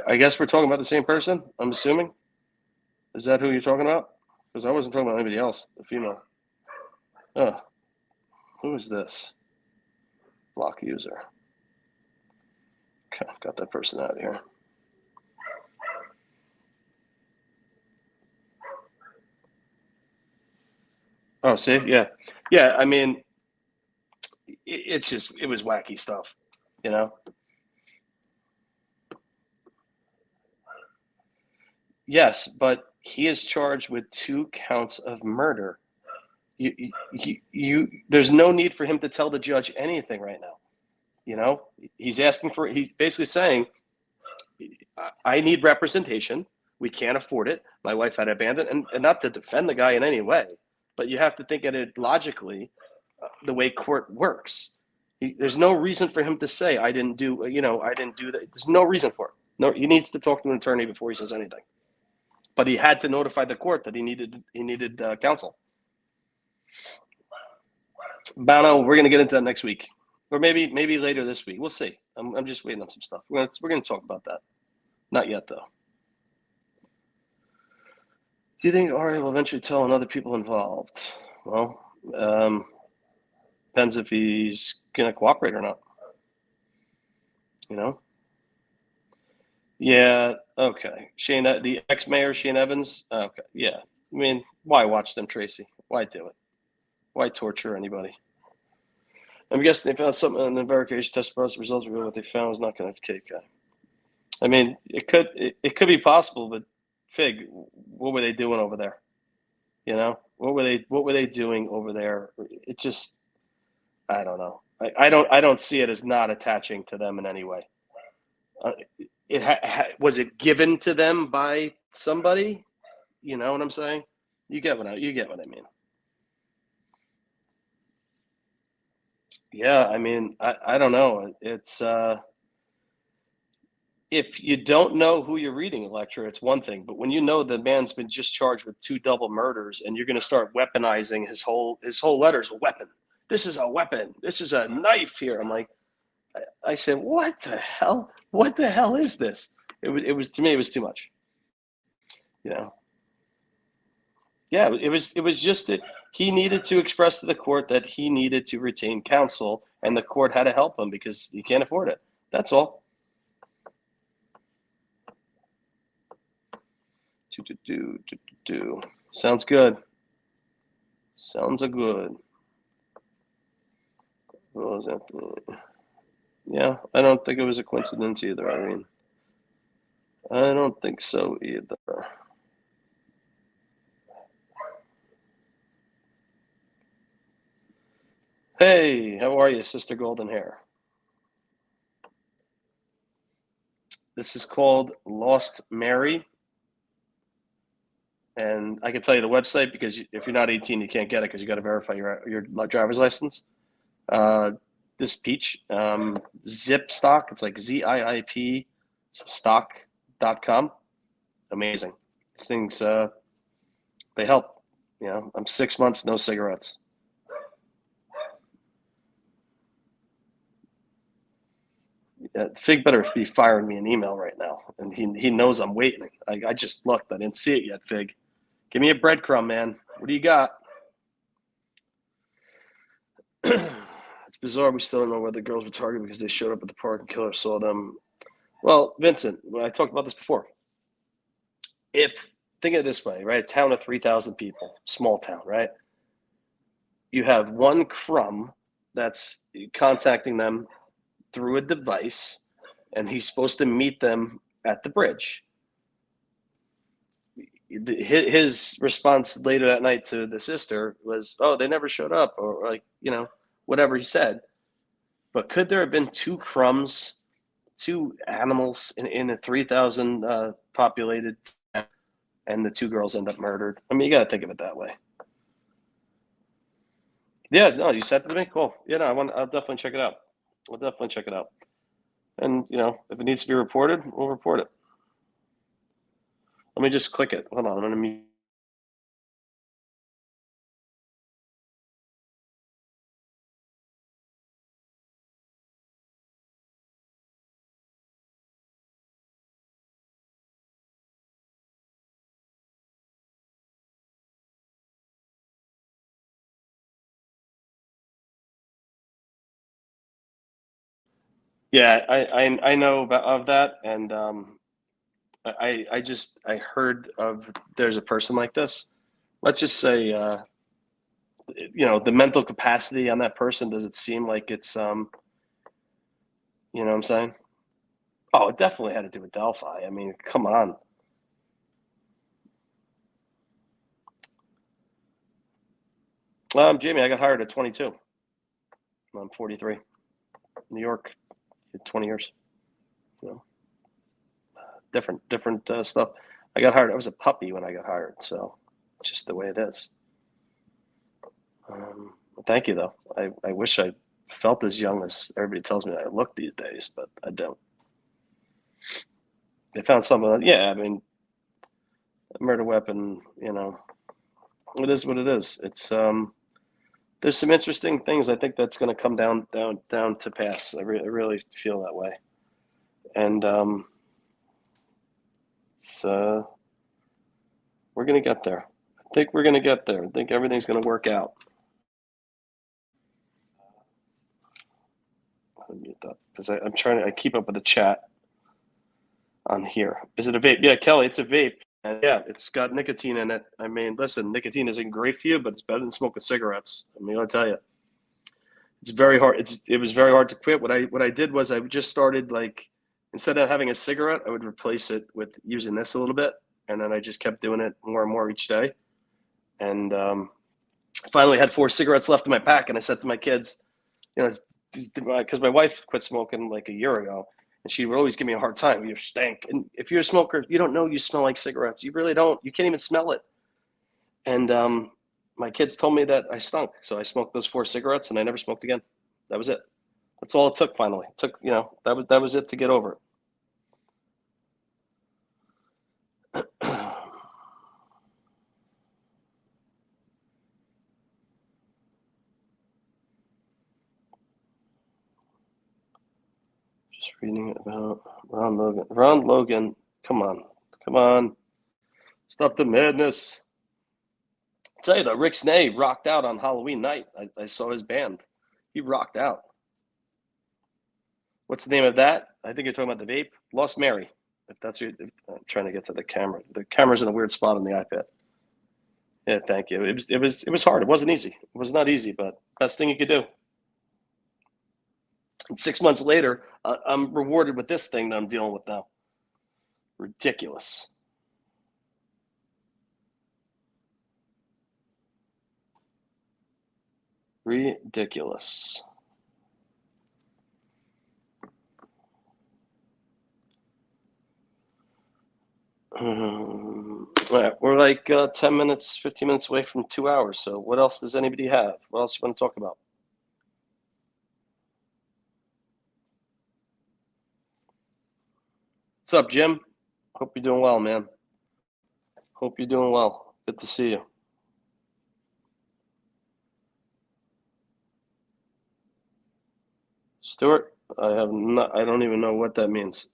A: I guess we're talking about the same person, I'm assuming. Is that who you're talking about? Because I wasn't talking about anybody else, the female. Oh, who is this? Block user. Okay, got that person out of here. Oh, see? Yeah. Yeah, I mean, it was wacky stuff, you know? Yes, but he is charged with 2 counts of murder. There's no need for him to tell the judge anything right now. You know, he's basically saying, I need representation. We can't afford it. My wife had abandoned, and not to defend the guy in any way, but you have to think at it logically, the way court works. There's no reason for him to say, I didn't do that. There's no reason for it. No, he needs to talk to an attorney before he says anything. But he had to notify the court that he needed counsel. Bono, we're going to get into that next week, or maybe later this week. We'll see. I'm just waiting on some stuff. We're going to talk about that. Not yet, though. Do you think RA will eventually tell on other people involved? Well, depends if he's going to cooperate or not. You know? Yeah, okay. Shane, the ex-mayor, Shane Evans? Okay, yeah. I mean, why watch them, Tracy? Why do it? Why torture anybody? I'm guessing they found something in the verification test process. Results reveal what they found was not going to have KK. I mean, it could be possible, but Fig, what were they doing over there? You know, what were they doing over there? It just, I don't know. I don't see it as not attaching to them in any way. Was it given to them by somebody? You know what I'm saying? You get what I mean. Yeah, I mean, I don't know. It's if you don't know who you're reading, Electra, it's one thing. But when you know the man's been just charged with 2 double murders, and you're going to start weaponizing his whole letter's a weapon. This is a weapon. This is a knife here. I'm like, I said, what the hell? What the hell is this? It was to me, it was too much. You know. Yeah, it was just it. He needed to express to the court that he needed to retain counsel, and the court had to help him because he can't afford it. That's all. Sounds good. Sounds a good. What was that? Yeah, I don't think it was a coincidence either, Irene. I don't think so either. Hey, how are you, Sister Golden Hair? This is called Lost Mary. And I can tell you the website because if you're not 18, you can't get it because you got to verify your driver's license. This peach, Zip Stock, it's like ZIIP stock.com. Amazing. These things, they help. You know, I'm 6 months, no cigarettes. Fig better be firing me an email right now. And he knows I'm waiting. I just looked. I didn't see it yet, Fig. Give me a breadcrumb, man. What do you got? It's bizarre. We still don't know whether the girls were targeted because they showed up at the park and killer saw them. Well, Vincent, I talked about this before. Think of it this way, right? A town of 3,000 people, small town, right? You have one crumb that's contacting them through a device, and he's supposed to meet them at the bridge. His response later that night to the sister was, "Oh, they never showed up," or like, you know, whatever he said. But could there have been two crumbs, two animals in a 3,000 populated town, and the two girls end up murdered? I mean, you got to think of it that way. Yeah, no, you sent it to me. Cool. Yeah, no, I'll definitely check it out. I'll definitely check it out. And you know, if it needs to be reported, we'll report it. Let me just click it. Hold on, I'm gonna mute. Yeah, I know of that, and I heard of there's a person like this. Let's just say, you know, the mental capacity on that person. Does it seem like it's you know what I'm saying? Oh, it definitely had to do with Delphi. I mean, come on. Jamie, I got hired at 22. I'm 43. New York, 20 years. You know, different stuff. I got hired. I was a puppy when I got hired, so it's just the way it is. Thank you, though. I wish I felt as young as everybody tells me I look these days, but I don't. They found something. Yeah, I mean, a murder weapon. You know, it is what it is. It's there's some interesting things. I think that's going to come down to pass. I really feel that way, and it's we're going to get there. I think we're going to get there. I think everything's going to work out. I'll mute that because I'm trying to. I keep up with the chat on here. Is it a vape? Yeah, Kelly, it's a vape. And yeah, it's got nicotine in it. I mean, listen, nicotine isn't great for you, but it's better than smoking cigarettes. I mean, I'll tell you, it's very hard. It was very hard to quit. What I did was I just started, like, instead of having a cigarette, I would replace it with using this a little bit, and then I just kept doing it more and more each day. And finally had 4 cigarettes left in my pack, and I said to my kids, you know, because my wife quit smoking like a year ago, and she would always give me a hard time. You stink. And if you're a smoker, you don't know you smell like cigarettes. You really don't. You can't even smell it. And my kids told me that I stunk. So I smoked those 4 cigarettes and I never smoked again. That was it. That's all it took finally. It took, you know, that was it to get over it. Just reading about Ron Logan. Ron Logan, come on. Come on. Stop the madness. tell you though, Rick Snay rocked out on Halloween night. I saw his band. He rocked out. What's the name of that? I think you're talking about the vape. Lost Mary. If that's your, I'm trying to get to the camera. The camera's in a weird spot on the iPad. Yeah, thank you. It was hard. It wasn't easy. It was not easy, but best thing you could do. And 6 months later, I'm rewarded with this thing that I'm dealing with now. Ridiculous. Ridiculous. We're like 10 minutes, 15 minutes away from 2 hours. So what else does anybody have? What else you want to talk about? What's up, Jim? Hope you're doing well, man. Hope you're doing well. Good to see you. Stuart, I don't even know what that means.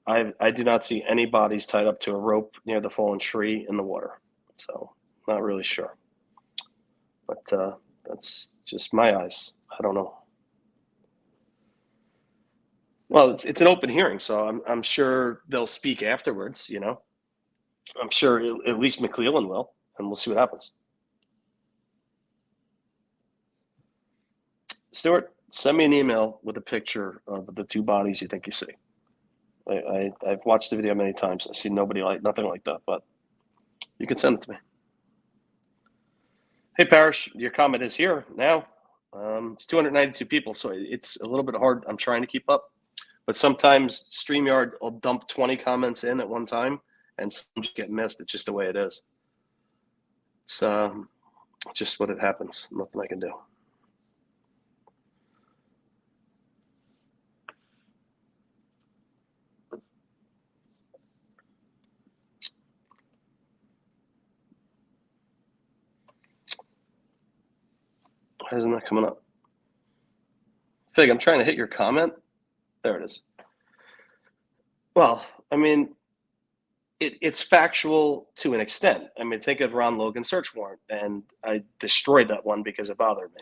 A: I do not see any bodies tied up to a rope near the fallen tree in the water. So not really sure. But that's just my eyes. I don't know. Well, it's an open hearing, so I'm sure they'll speak afterwards, you know. I'm sure at least McClellan will, and we'll see what happens. Stuart, send me an email with a picture of the two bodies you think you see. I've watched the video many times. I see nothing like that, but you can send it to me. Hey, Parrish, your comment is here now. It's 292 people, so it's a little bit hard. I'm trying to keep up, but sometimes StreamYard will dump 20 comments in at one time, and some just get missed. It's just the way it is. It's just what it happens. Nothing I can do. Why isn't that coming up? Fig, I'm trying to hit your comment. There it is. Well, I mean, it's factual to an extent. I mean, think of Ron Logan's search warrant, and I destroyed that one because it bothered me.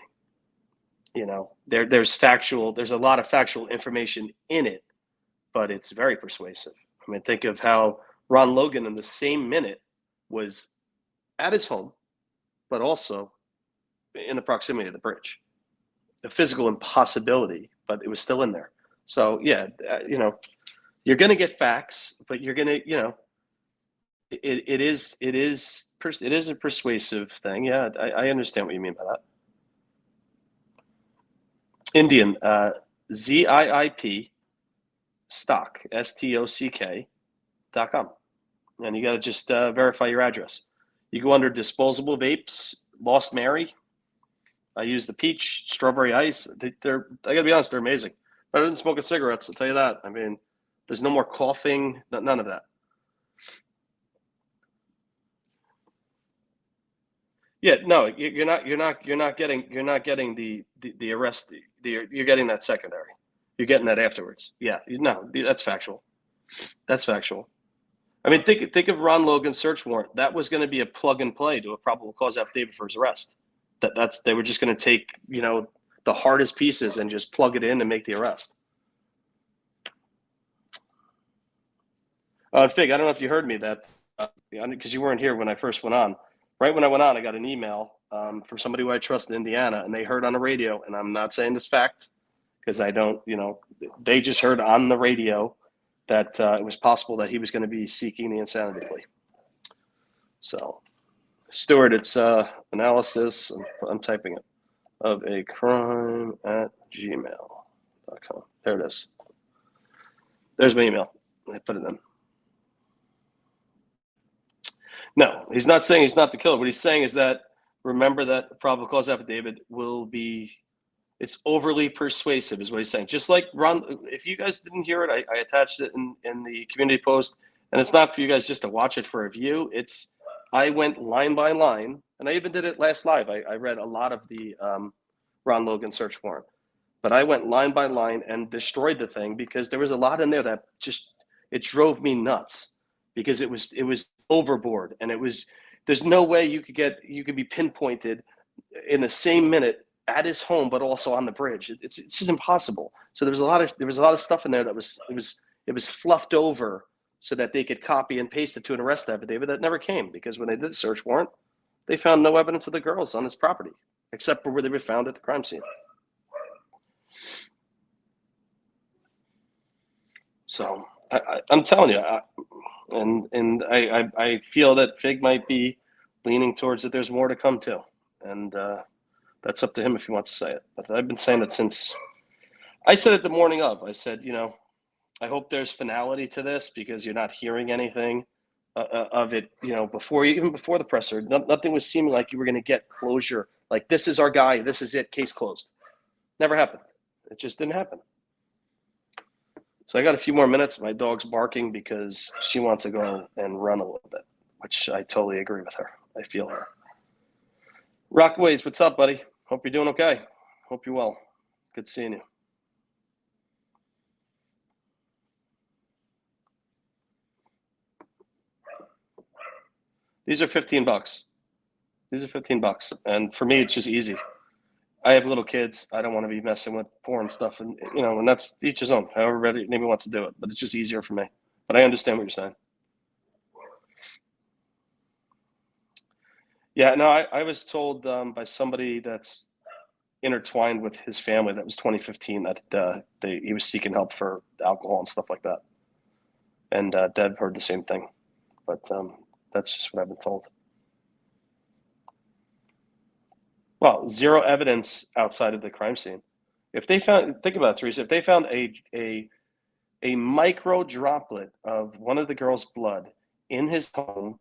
A: You know, there's a lot of factual information in it, but it's very persuasive. I mean, think of how Ron Logan in the same minute was at his home, but also in the proximity of the bridge. The physical impossibility, but it was still in there. So yeah, you know, you're going to get facts, but you're going to, you know, it is a persuasive thing. Yeah, I understand what you mean by that. Indian, ZIIP stock, STOCK.com. And you got to just verify your address. You go under disposable vapes, Lost Mary. I use the peach, strawberry ice. I gotta be honest, they're amazing. Better than smoking cigarettes, I'll tell you that. I mean, there's no more coughing, none of that. Yeah, no, you're not getting the arrest. You're getting that secondary. You're getting that afterwards. Yeah, no, that's factual. That's factual. I mean, think of Ron Logan's search warrant. That was going to be a plug and play to a probable cause affidavit for his arrest. They were just going to take, you know, the hardest pieces and just plug it in and make the arrest. Fig, I don't know if you heard me that because you weren't here when I first went on. Right when I went on, I got an email from somebody who I trust in Indiana, and they heard on the radio, and I'm not saying this fact because I don't, you know, they just heard on the radio that it was possible that he was going to be seeking the insanity plea. So, Stuart, it's analysis, I'm typing it, of a crime at gmail.com. There it is. There's my email. I put it in. No, he's not saying he's not the killer. What he's saying is that remember that the probable cause affidavit will be, it's overly persuasive is what he's saying. Just like Ron, if you guys didn't hear it, I attached it in the community post, and it's not for you guys just to watch it for a view. I went line by line, and I even did it last live. I read a lot of the Ron Logan search warrant, but I went line by line and destroyed the thing because there was a lot in there that just, it drove me nuts because it was overboard, and There's no way you could be pinpointed in the same minute at his home, but also on the bridge. It's just impossible. So there was a lot of stuff in there that was fluffed over so that they could copy and paste it to an arrest affidavit that never came, because when they did the search warrant, they found no evidence of the girls on his property except for where they were found at the crime scene. So I'm telling you, I feel that Fig might be leaning towards that there's more to come too, and that's up to him if he wants to say it. But I've been saying it since I said it the morning of. I said, I hope there's finality to this, because you're not hearing anything of it, even before the presser. Nothing was seeming like you were going to get closure. Like, this is our guy, this is it, case closed. Never happened. It just didn't happen. So I got a few more minutes. My dog's barking because she wants to go and run a little bit, which I totally agree with her. I feel her. Rockways, what's up, buddy? Hope you're doing okay. Hope you're well. Good seeing you. These are $15. These are $15. And for me, it's just easy. I have little kids. I don't want to be messing with porn stuff. And, and that's each his own. However, maybe wants to do it. But it's just easier for me. But I understand what you're saying. Yeah, no, I was told by somebody that's intertwined with his family, that was 2015, that he was seeking help for alcohol and stuff like that. And Deb heard the same thing. But that's just what I've been told. Well, zero evidence outside of the crime scene. If they found, think about it, Teresa, if they found a micro droplet of one of the girls' blood in his home,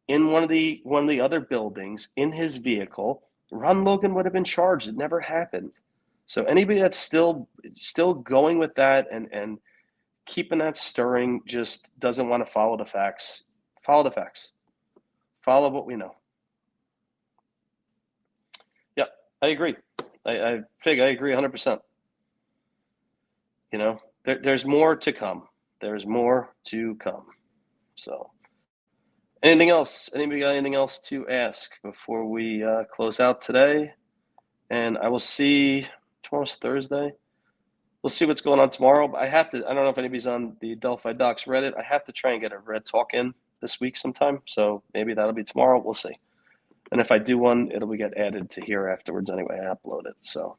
A: in one of the other buildings, in his vehicle, Ron Logan would have been charged. It never happened. So anybody that's still going with that and keeping that stirring just doesn't want to follow the facts. Follow the facts. Follow what we know. Yeah, I agree. I agree 100%. There's more to come. There's more to come. So anything else? Anybody got anything else to ask before we close out today? And I will see, tomorrow's Thursday. We'll see what's going on tomorrow. But I don't know if anybody's on the Delphi Docs Reddit. I have to try and get a Red Talk in this week sometime. So maybe that'll be tomorrow. We'll see. And if I do one, it'll get added to here afterwards anyway. I upload it. So,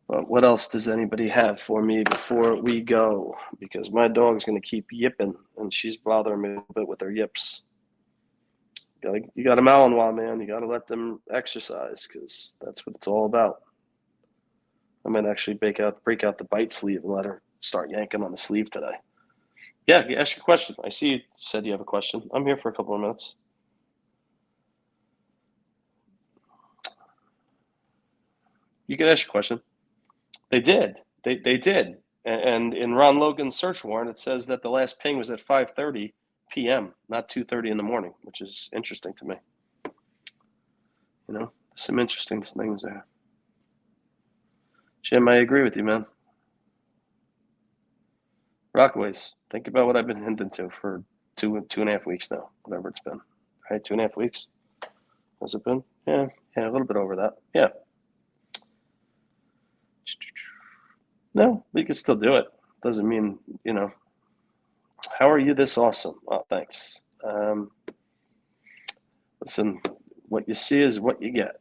A: but what else does anybody have for me before we go? Because my dog's going to keep yipping, and she's bothering me a little bit with her yips. You got a Malinois, man. You got to let them exercise, because that's what it's all about. I might actually break out the bite sleeve and let her start yanking on the sleeve today. Yeah, ask your question. I see you said you have a question. I'm here for a couple of minutes. You can ask your question. They did. They did. And in Ron Logan's search warrant, it says that the last ping was at 5:30 p.m., not 2:30 in the morning, which is interesting to me. Some interesting things there. Jim, I agree with you, man. Rockaways, think about what I've been hinting to for two and a half weeks now, whatever it's been. Right, 2.5 weeks? Has it been? Yeah, a little bit over that. Yeah. No, we can still do it. Doesn't mean, how are you this awesome? Oh, thanks. Listen, what you see is what you get.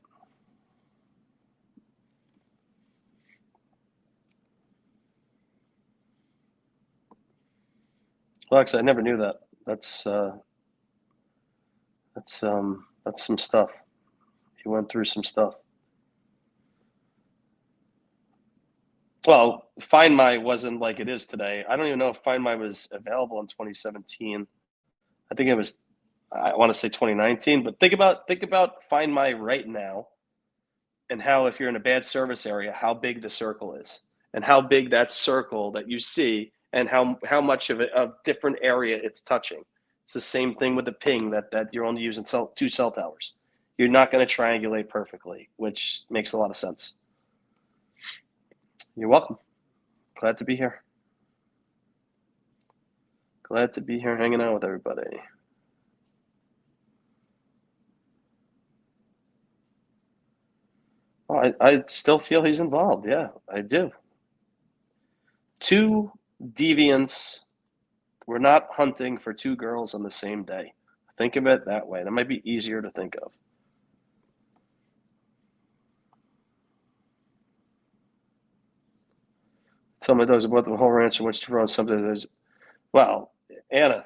A: Alex, I never knew that. That's some stuff. You went through some stuff. Well, Find My wasn't like it is today. I don't even know if Find My was available in 2017. I think it was, I want to say 2019, but think about Find My right now, and how, if you're in a bad service area, how big the circle is, and how big that circle that you see, and how much of a different area it's touching. It's the same thing with the ping that you're only using two cell towers. You're not going to triangulate perfectly, which makes a lot of sense. You're welcome. Glad to be here. Glad to be here hanging out with everybody. Oh, I still feel he's involved. Yeah, I do. Two deviants. We're not hunting for two girls on the same day. Think of it that way. That might be easier to think of. Tell my dogs about the whole ranch and which to run something. There's, well, Anna,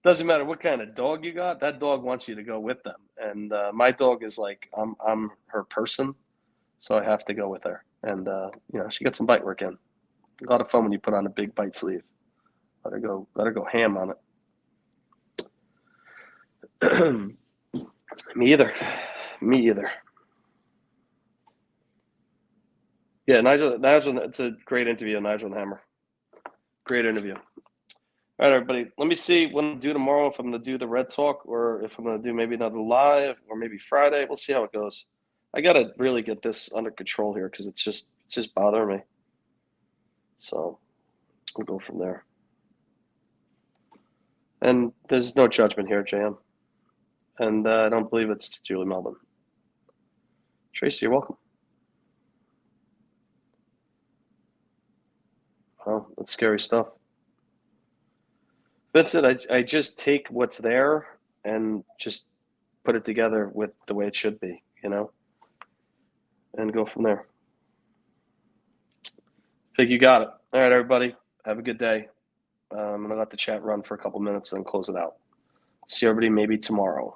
A: doesn't matter what kind of dog you got. That dog wants you to go with them. And my dog is like, I'm her person, so I have to go with her. And she gets some bite work in. A lot of fun when you put on a big bite sleeve. Let her go ham on it. Me either. Yeah, Nigel, it's a great interview, Nigel and Hammer. Great interview. All right, everybody. Let me see what I'm going to do tomorrow, if I'm going to do the Red Talk or if I'm going to do maybe another live or maybe Friday. We'll see how it goes. I got to really get this under control here because it's just bothering me. So we'll go from there. And there's no judgment here, JM. And I don't believe it's Julie Melvin. Tracy, you're welcome. Oh, that's scary stuff. Vincent, I just take what's there and just put it together with the way it should be, and go from there. Think you got it. All right, everybody. Have a good day. I'm going to let the chat run for a couple minutes, then close it out. See everybody maybe tomorrow.